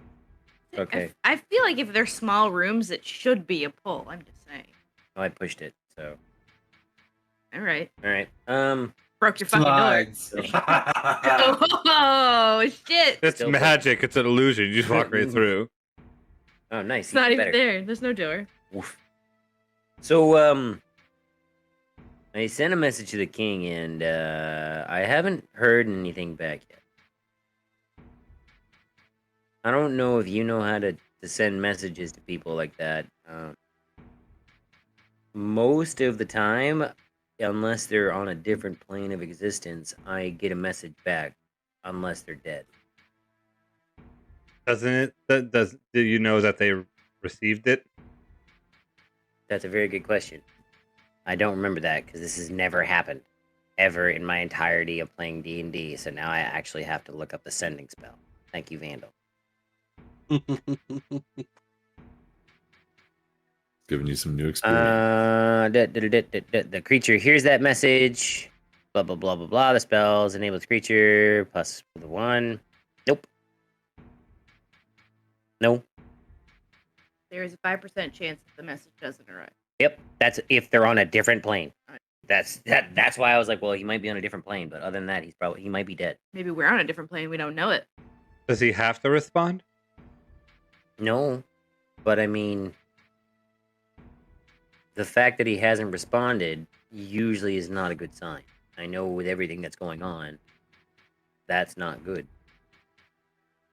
Okay. I feel like if they're small rooms, it should be a pull. I'm just saying. Oh, I pushed it. So. All right. All right. Broke your fucking door. Slides. Oh, shit. It's Still magic. It's an illusion. You just walk right through. Oh, nice. It's not even better. there. There's no door. Oof. So, I sent a message to the king, and I haven't heard anything back yet. I don't know if you know how to send messages to people like that. Most of the time, unless they're on a different plane of existence, I get a message back, unless they're dead. Doesn't it? Do you know that they received it? That's a very good question. I don't remember that because this has never happened ever in my entirety of playing D&D. So now I actually have to look up the sending spell. Thank you, Vandal. Giving you some new experience. The creature hears that message. Blah blah blah blah blah. The spells enable the creature plus the 1. Nope. No. There is a 5% chance that the message doesn't arrive. Yep. That's if they're on a different plane. That's why I was like, well, he might be on a different plane, but other than that, he might be dead. Maybe we're on a different plane. We don't know it. Does he have to respond? No, but I mean, the fact that he hasn't responded usually is not a good sign. I know with everything that's going on, that's not good.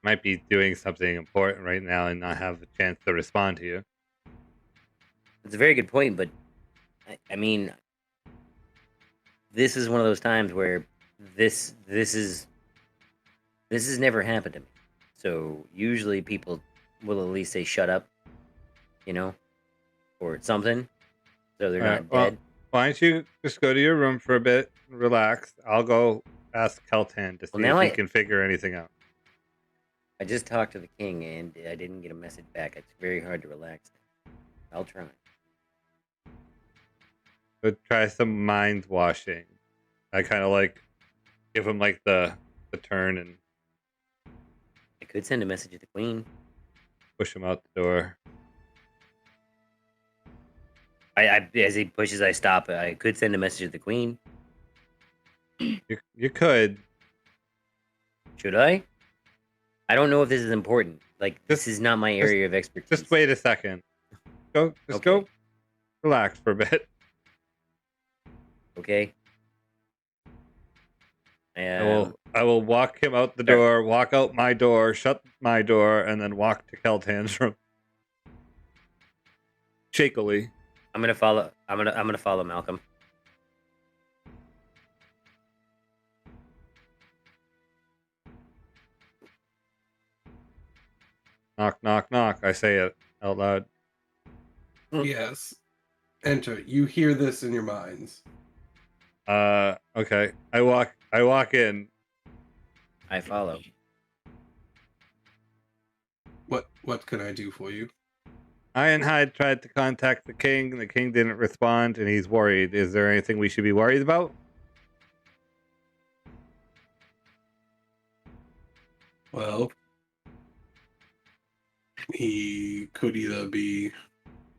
Might be doing something important right now and not have a chance to respond to you. It's a very good point, but I mean, this is one of those times where this has never happened to me. So usually people will at least say "shut up," you know, or something, so they're not dead. Why don't you just go to your room for a bit, relax? I'll go ask Keltan to see if he can figure anything out. I just talked to the king and I didn't get a message back. It's very hard to relax. I'll try. But try some mind washing. I kind of like give him like the turn and I could send a message to the queen. push him out the door. I as he pushes, I stop. I could send a message to the queen. You could. Should I? I don't know if this is important. Like, this is not my area of expertise. Just wait a second. Go. Relax for a bit. Okay. I will walk him out the door, walk out my door, shut my door, and then walk to Keltan's room. Shakily. I'm gonna follow. I'm gonna follow Malcolm. Knock, knock, knock. I say it out loud. Yes. Enter. You hear this in your minds. Okay. I walk in. I follow. What can I do for you? Ironhide tried to contact the king. The king didn't respond, and he's worried. Is there anything we should be worried about? Well, he could either be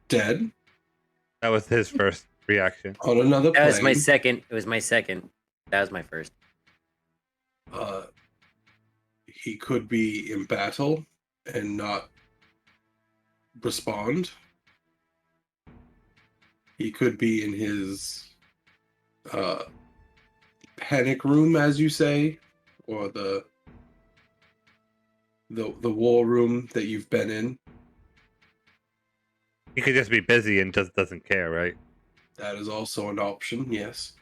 dead That was his first reaction. on another That was my plane. second. It was my second. That was my first. He could be in battle and not respond. He could be in his panic room, as you say, or the war room that you've been in. He could just be busy and just doesn't care, right? That is also an option, yes.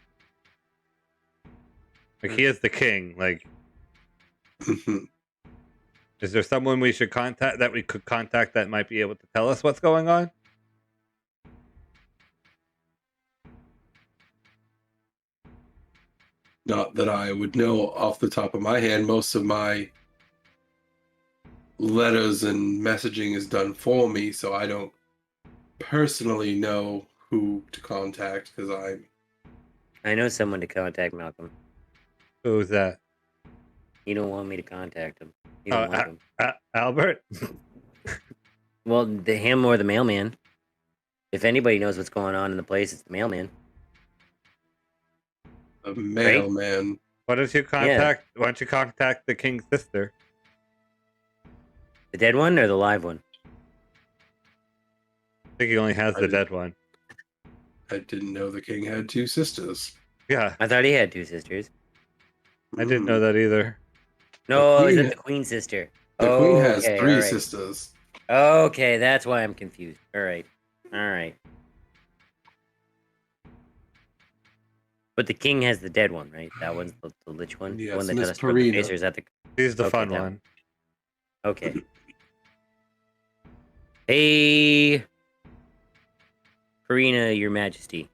Like he is the king. Like, Mhm. is there someone we should contact that we could contact that might be able to tell us what's going on? Not that I would know off the top of my head. Most of my letters and messaging is done for me, so I don't personally know who to contact because I know someone to contact, Malcolm. Who's that? You don't want me to contact him. You don't want him. Albert? Well, him or the mailman. If anybody knows what's going on in the place, it's the mailman. a mailman. Why don't you contact? Why don't you contact the king's sister? The dead one or the live one? I think he only has the dead one. I didn't know the king had two sisters. Yeah, I thought he had two sisters. I didn't know that either. No, is queen- that the queen's sister? The queen has Okay, three alright. sisters. Okay, that's why I'm confused. All right. But the king has the dead one, right? That one's the lich one? Yes, the one that Miss got us from the Purina. face, or is that the... He's the Okay, fun that one. Okay. Hey, Karina, your majesty.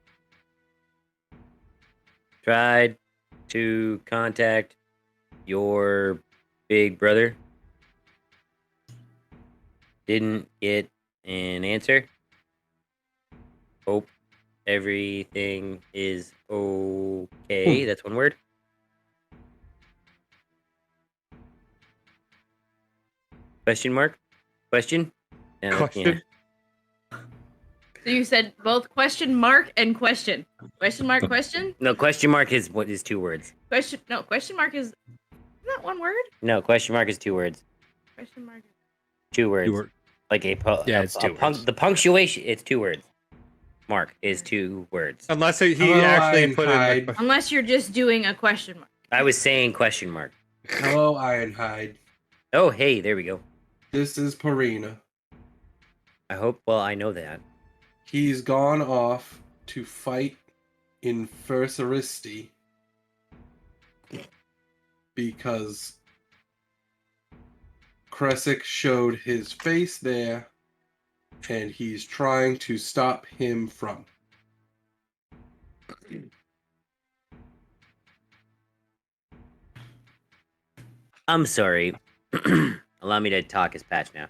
Tried to contact your big brother. Didn't get an answer. Hope everything is okay. That's one word. Question mark? Question? Question? So you said both question mark and question. Question mark, question? No, question mark is what is two words. Question mark is not one word? No, question mark is two words. Question mark. Two words. Two word. Like Yeah, it's two words. The punctuation, it's two words. Mark is two words. Unless he Hello, actually put in Ironhide. the... Unless you're just doing a question mark. I was saying question mark. Hello, Ironhide. Oh, hey, there we go. This is Purina. I hope, well, I know that. He's gone off to fight in Fursaristi because Kresic showed his face there, and he's trying to stop him from. I'm sorry. Allow me to talk as Patch now.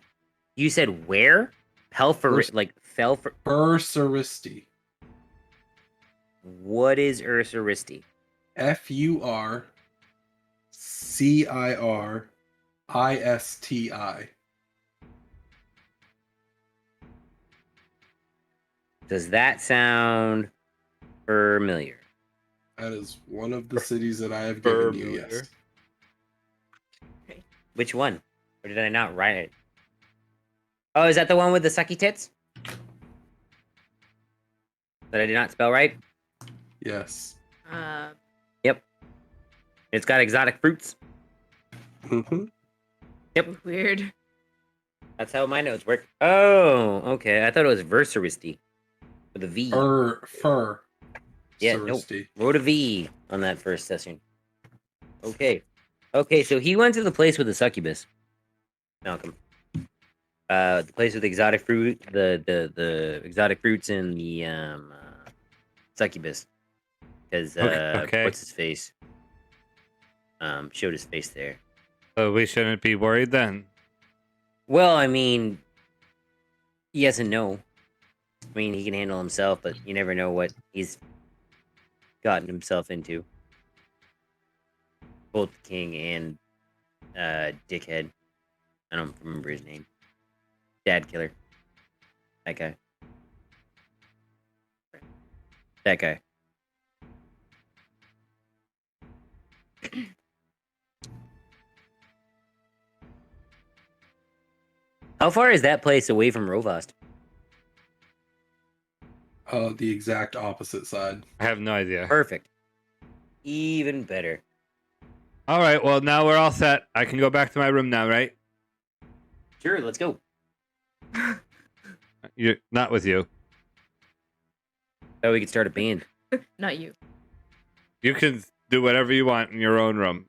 You said where? First- Fell for... Fursaristi. What is Ursaristi? Furciristi. Does that sound familiar? That is one of the cities that I have given you, Familiar. yes. Which one? Or did I not write it? Oh, is that the one with the sucky tits? That I did not spell right? Yes. It's got exotic fruits. Mhm. Weird. That's how my notes work. Oh, okay. I thought it was Versaristi. With a V. Fur. Yeah, nope. Saristi. Wrote a V on that first session. Okay. Okay, so he went to the place with the succubus. Malcolm. The place with the exotic fruit, the exotic fruits and the succubus. Because Okay. what's his face? Showed his face there. So we shouldn't be worried then. Well, I mean, yes and no. I mean, he can handle himself, but you never know what he's gotten himself into. Both the king and dickhead. I don't remember his name. Dad killer. That guy. That guy. How far is that place away from Rovast? The exact opposite side. I have no idea. Perfect. Even better. All right, well, now we're all set. I can go back to my room now, right? Sure, let's go. You're not with you. Oh, we could start a band. Not you. You can do whatever you want in your own room,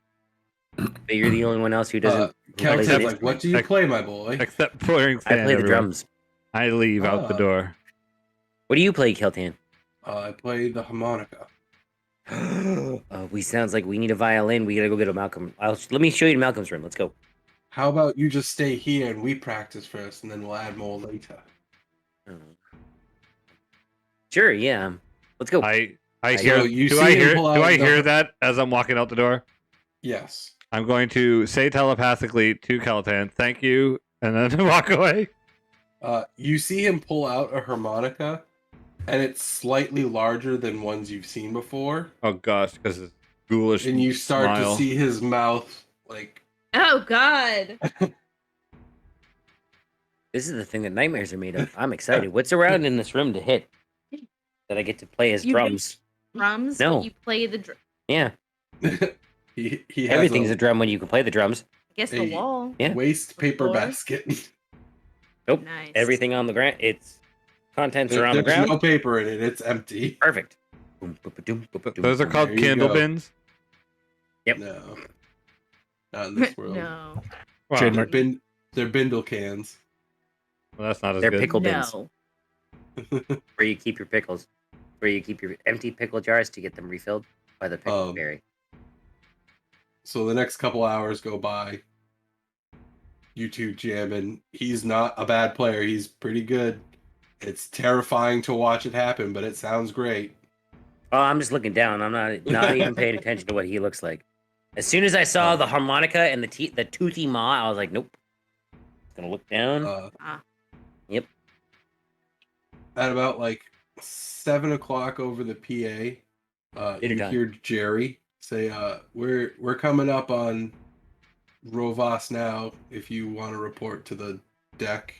But you're the only one else who doesn't. who plays Kelton's the like, what do you play, my boy? except pouring I sand. play the everywhere. drums. I leave out the Ah. door. What do you play, Keltan? I play the harmonica. We sounds like we need a violin. We gotta go get a Malcolm. Let me show you Malcolm's room. Let's go. How about you just stay here and we practice first, and then we'll add more later. Sure, yeah. Let's go. I I hear. know, you Do see I him hear? pull Do out I the- hear that as I'm walking out the door? Yes. I'm going to say telepathically to Keltan, "Thank you," and then walk away. You see him pull out a harmonica, and it's slightly larger than ones you've seen before. Oh gosh, because it's ghoulish. And you start smile. to see his mouth like Oh God. This is the thing that nightmares are made of. I'm excited. What's around in this room to hit? That I get to play as You drums. Drums. No. But you play the. Yeah. he has Everything's a a drum when you can play the drums. I guess the Hey. wall. Yeah. waste paper Floor. basket. Nope. Nice. Everything on the ground. It's contents are on the There's ground. no paper in it. It's empty. Perfect. Boom, boom, boom, boom, boom, Those are boom. called There you candle go. bins. Yep. No, not in this world. No. Wow, Trademark. They're Bindle cans. well, that's not as They're good. pickle bins. No. Where you keep your pickles. Where you keep your empty pickle jars to get them refilled by the pickle berry. So the next couple hours go by. You two jamming. He's not a bad player. He's pretty good. It's terrifying to watch it happen, but it sounds great. Oh, I'm just looking down. I'm not even paying attention to what he looks like. As soon as I saw the harmonica and the toothy maw, I was like, nope. Gonna look down. Yep. At about like 7 o'clock over the PA, Dinner you time. hear Jerry say, "We're coming up on Rovas now. If you want to report to the deck."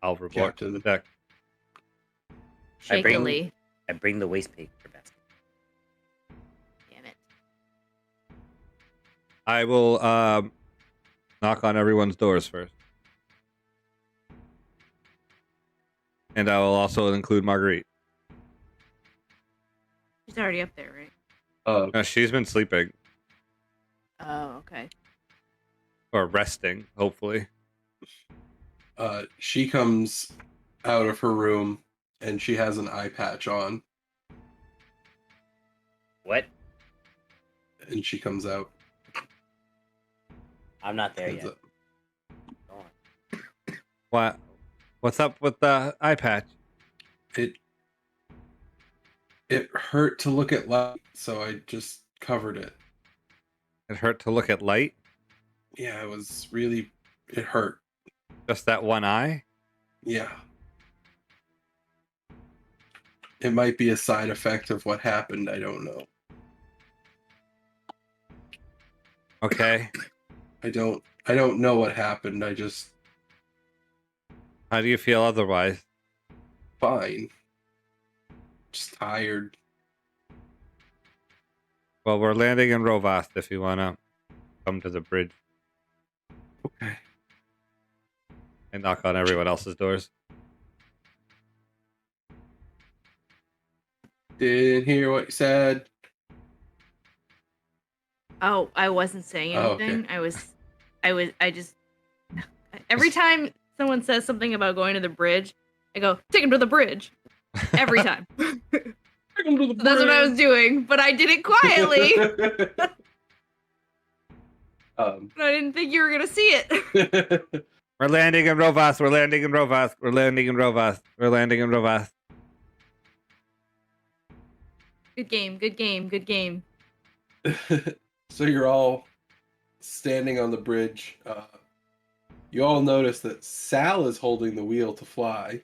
I'll report to the Captain. deck. I bring- Shakily. I bring the waste paper basket. Damn it. I will knock on everyone's doors first. And I will also include Marguerite. She's already up there, right? She's been sleeping Oh, okay. or resting, hopefully. She comes out of her room and she has an eye patch on, What? and she comes out. I'm not there Heads yet. up. Go on. What? What's up with the eye patch? It hurt to look at light, so I just covered it. It hurt to look at light. Yeah, it hurt. Just that one eye. Yeah. It might be a side effect of what happened, I don't know. Okay. I don't know what happened. I just How do you feel otherwise? fine. Just tired. Well, we're landing in Rovast if you want to come to the bridge Okay. and knock on everyone else's doors. Didn't hear what you said. Oh, I wasn't saying Oh, okay. anything. I just every time someone says something about going to the bridge, I go, take him to the bridge. Every time. That's what I was doing, but I did it quietly. And I didn't think you were gonna see it. We're landing in Rovast. We're landing in Rovast. We're landing in Rovast. We're landing in Rovast. Good game, good game, good game. So you're all standing on the bridge. You all notice that Saal is holding the wheel to fly.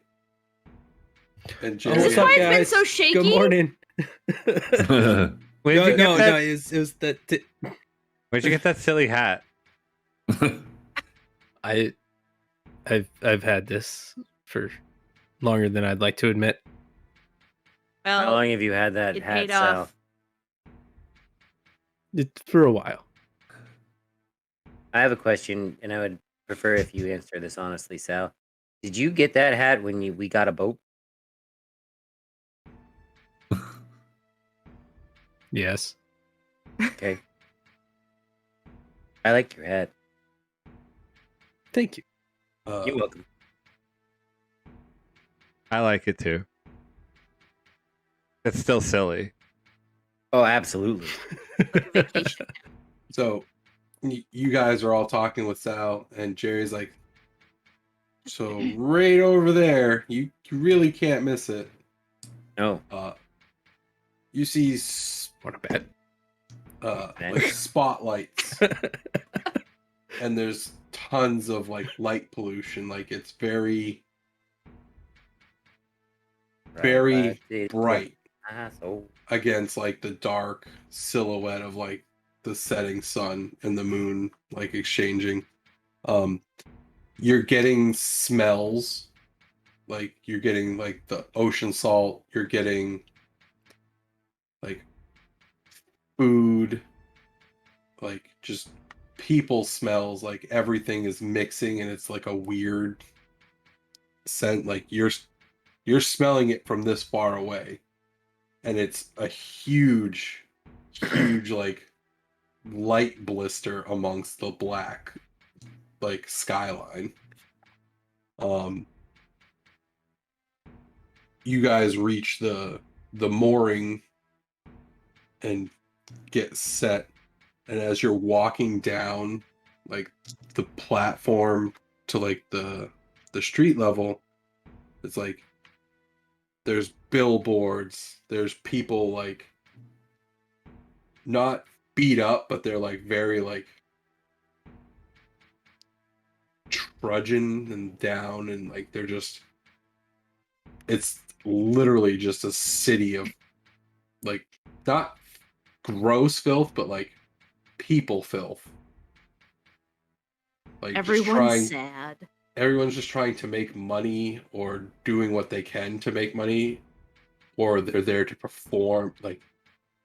And Is Jerry this what's up, why it's been guys? so shaky? Good morning. Where'd you get no, that? it was that Where'd you get that silly hat? I've had this for longer than I'd like to admit. How Well, long have you had that it hat, paid Sal? off. For a while. I have a question, and I would prefer if you answer this honestly, Sal. Did you get that hat when we got a boat? Yes. Okay. I like your hat. Thank you. You're welcome. I like it too. It's still silly. Oh, absolutely. Vacation. So you guys are all talking with Sal, and Jerry's like, so right over there, you really can't miss it. No. You see Want to bet? like spotlights, and there's tons of like light pollution. Like it's very bright against like the dark silhouette of like the setting sun and the moon like exchanging. You're getting smells, like you're getting like the ocean salt, you're getting like food, like just people smells, like everything is mixing and it's like a weird scent. Like you're smelling it from this far away, and it's a huge like light blister amongst the black like skyline. You guys reach the mooring and get set, and as you're walking down like the platform to like the street level, it's like there's billboards, there's people like not beat up, but they're like very like trudging and down, and like they're just, it's literally just a city of like not gross filth, but like people filth. Like Everyone's sad. everyone's just trying to make money or doing what they can to make money, or they're there to perform. Like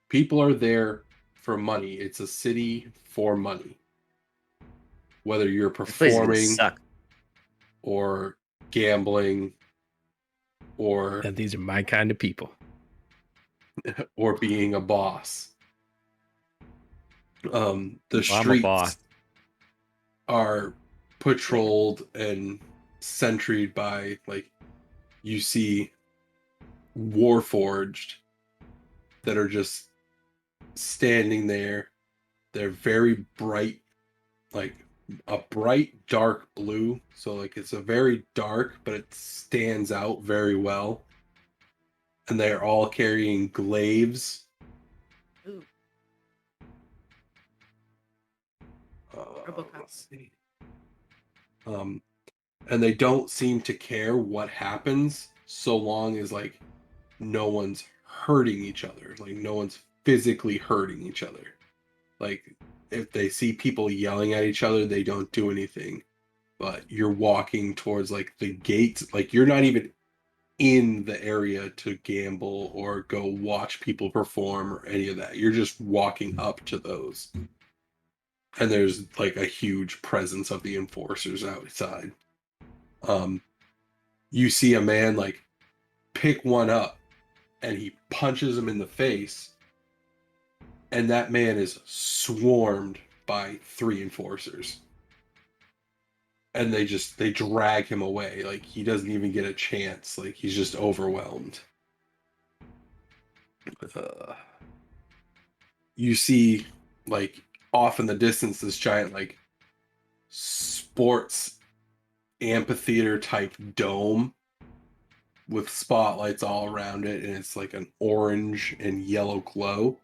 people are there for money. It's a city for money. Whether you're This place is gonna performing suck. or gambling or And these are my kind of people. or being a boss. The Well, I'm a streets boss. are patrolled and sentried by, like, you see Warforged that are just standing there. They're very bright, like a bright dark blue. So like it's a very dark, but it stands out very well. And they're all carrying glaives. Ooh. Robocop. Let's see. And they don't seem to care what happens so long as like no one's hurting each other. Like no one's physically hurting each other. Like if they see people yelling at each other, they don't do anything. But you're walking towards like the gates. Like you're not even in the area to gamble or go watch people perform or any of that. You're just walking up to those. And there's like a huge presence of the enforcers outside. You see a man like pick one up and he punches him in the face, and that man is swarmed by 3 enforcers, and they drag him away. Like he doesn't even get a chance. Like he's just overwhelmed. You see like off in the distance this giant like sports amphitheater type dome with spotlights all around it, and it's like an orange and yellow glow.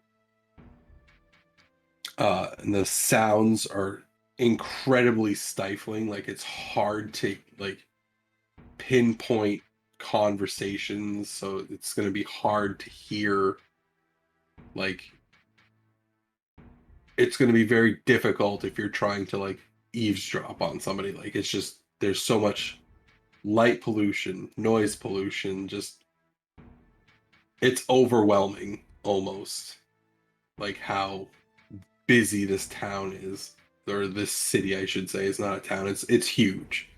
And the sounds are incredibly stifling. Like it's hard to like pinpoint conversations, so it's going to be hard to hear. Like it's going to be very difficult if you're trying to like eavesdrop on somebody. Like it's just there's so much light pollution, noise pollution, just it's overwhelming almost. Like how busy this town is, or this city I should say. It's not a town, it's huge.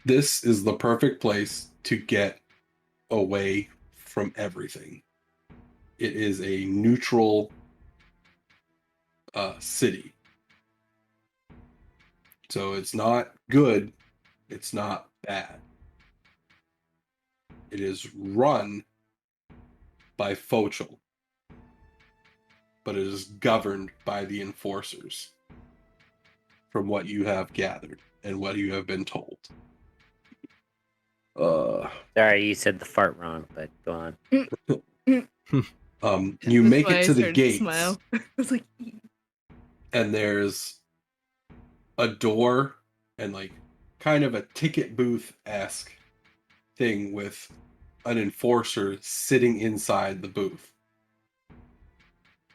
This is the perfect place to get away from everything. It is a neutral city. So it's not good, it's not bad. It is run by Fochel, but it is governed by the enforcers, from what you have gathered and what you have been told. Sorry, you said the fart wrong, but go on. You That's make why I it to the started gates, smile. I was like, and there's a door and like kind of a ticket booth-esque thing with an enforcer sitting inside the booth.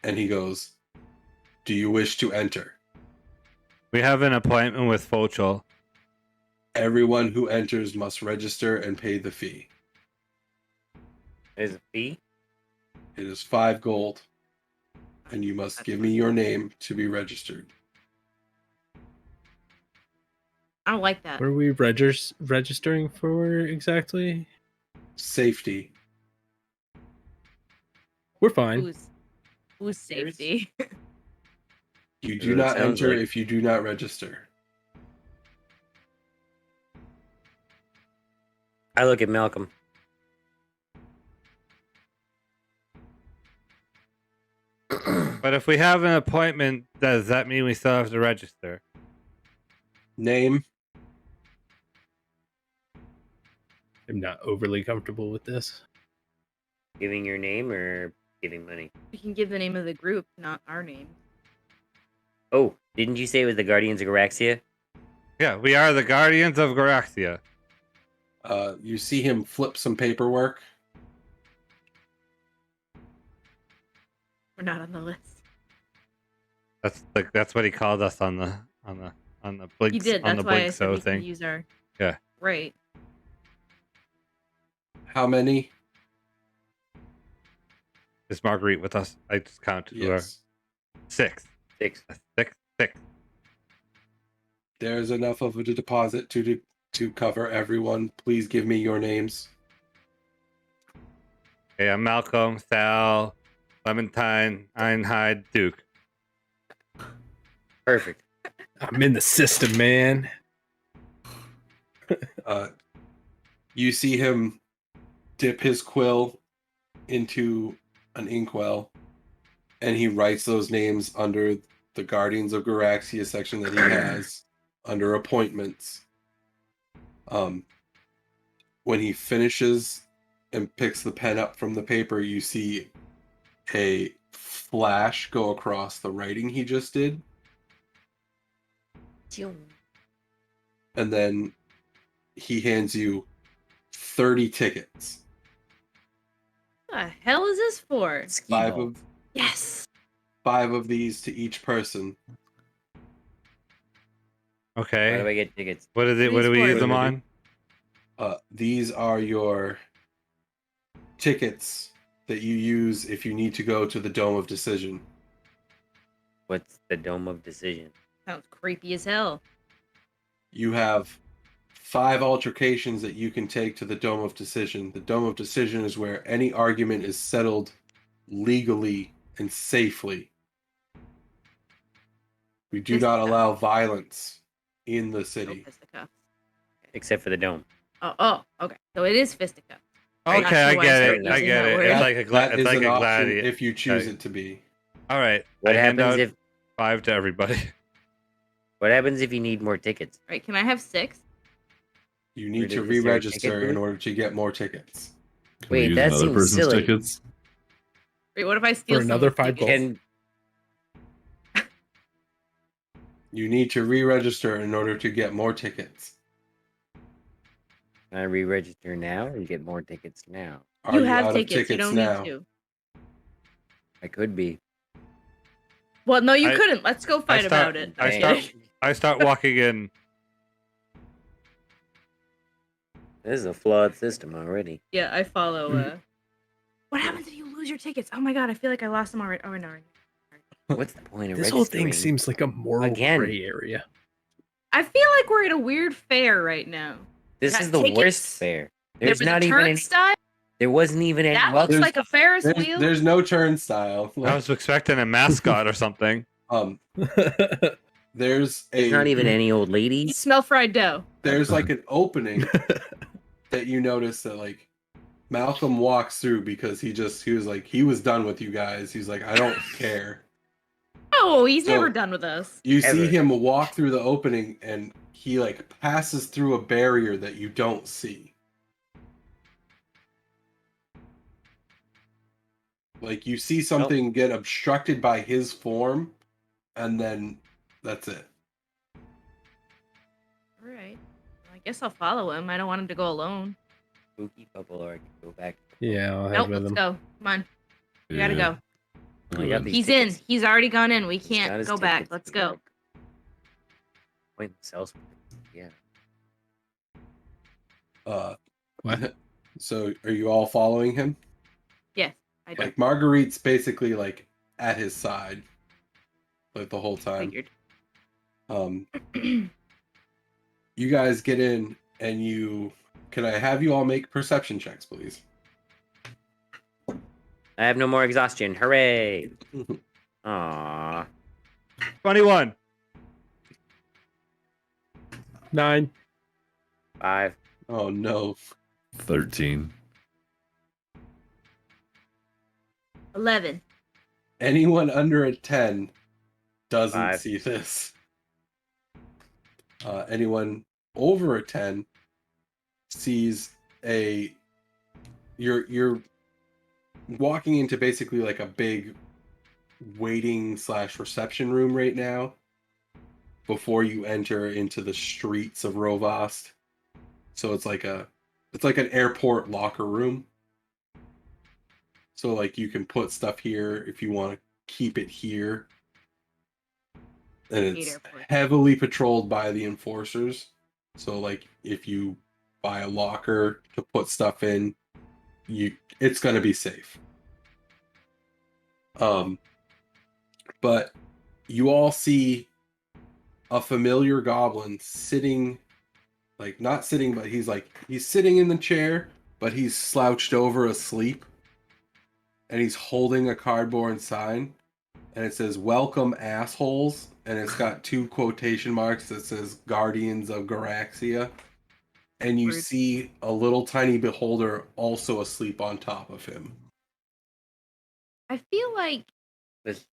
And he goes, "Do you wish to enter? We have an appointment with Fochel. Everyone who enters must register and pay the fee. There's a fee? It is 5 gold, and you must give me your name to be registered." I don't like that. What are we registering for exactly? Safety. We're fine. Who's safety? You That's do what it not sounds enter like. if you do not register. I look at Malcolm. But if we have an appointment, does that mean we still have to register? Name? I'm not overly comfortable with this. Giving your name or giving money? We can give the name of the group, not our name. Oh, didn't you say it was the Guardians of Garaxia? Yeah, we are the Guardians of Garaxia. You see him flip some paperwork. We're not on the list. That's what he called us on the Blink You did. on That's the why I Blink said so we can thing. use our. Yeah. Right. How many? Is Marguerite with us? I just counted. Yes. 6. 6. 6. There's enough of a deposit to cover everyone. Please give me your names. Okay, I'm Malcom, Saal, Clementine, Einhide, Dook. Perfect. I'm in the system, man. You see him dip his quill into an inkwell, and he writes those names under the Guardians of Garaxia section that he has under appointments. When he finishes and picks the pen up from the paper, you see a flash go across the writing he just did, and then he hands you 30 tickets. What the hell is this for? Yes. 5 of these to each person. Okay. Why do I get tickets? What is it? What do we use them on? These are your tickets that you use if you need to go to the Dome of Decision. What's the Dome of Decision? Sounds creepy as hell. You have 5 altercations that you can take to the Dome of Decision. The Dome of Decision is where any argument is settled legally and safely. We do not allow violence in the No city. fisticuffs. Except for the Dome. Oh, okay. So it is fisticuffs. Okay, Not I sure why get I it. started I using get that it. word. It's That- like a that is it's like an a option gladiator. if you choose Okay. it to be. All right. What I hand happens out if 5 to everybody. What happens if you need more tickets? Right? Can I have 6? You need to Is there a ticket re-register in booth? order to get more tickets. Can we Wait, use that another seems person's silly. tickets? Wait, what if I steal For another someone's 5 tickets? gold. Can You need to re-register in order to get more tickets. I re-register now and get more tickets now? Are You you have out tickets. of tickets You don't now? need to. I could be. Well, no, you I- couldn't. Let's go fight about it. I Dang. start. I start walking in. This is a flawed system already. Yeah, I follow. What happens if you lose your tickets? Oh my god, I feel like I lost them already. Oh no. What's the point of This whole thing registering? seems like a moral Again. gray area. I feel like we're at a weird fair right now. This got is the tickets? worst fair. There There's was not a even any. turnstile. There wasn't even any. That welcome. looks like a Ferris wheel. There's no turnstile. I was expecting a mascot or something. There's There's not even any old You ladies. smell fried dough. there's like an opening that you notice that like Malcolm walks through because he was done with you guys. He's like, I don't care. Oh, he's So- never done with us. You see Ever. him walk through the opening and he like passes through a barrier that you don't see. Like you see something get obstructed by his form, and then that's it. All right. Well, I guess I'll follow him. I don't want him to go alone. Spooky couple or I could go back. Yeah, I'll head Nope, with let's him. go. Come on. We gotta go. Oh, you got these He's tickets. in. He's already gone in. We He's got can't his go back. tickets. Let's go. Wait, sales. Yeah. What? So are you all following him? Yes, I do. Like Marguerite's basically like at his side, like the whole time. Figured. You guys get in and can I have you all make perception checks, please? I have no more exhaustion. Hooray! Aww. 21. 9. 5. Oh no. 13. 11. Anyone under a 10 doesn't 5. see this. Anyone over a 10 sees you're walking into basically like a big waiting / reception room right now before you enter into the streets of Rovast. So it's like an airport locker room. So like you can put stuff here if you want to keep it here. And Hate it's airports. heavily patrolled by the enforcers. So like if you buy a locker to put stuff in, it's gonna be safe. But you all see a familiar goblin sitting, like not sitting, but he's sitting in the chair, but he's slouched over asleep. And he's holding a cardboard sign, and it says "Welcome, assholes," and it's got 2 quotation marks that says "Guardians of Garaxia," and you Rude. see a little tiny beholder also asleep on top of him. I feel like This-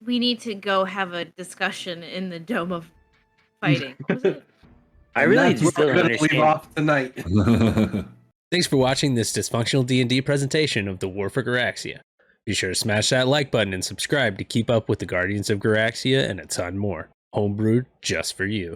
we need to go have a discussion in the Dome of Fighting. What was it? I And really that's just where don't we're gonna leave understand. off tonight. Thanks for watching this dysfunctional D&D presentation of the War for Garaxia. Be sure to smash that like button and subscribe to keep up with the Guardians of Garaxia and a ton more. Homebrewed just for you.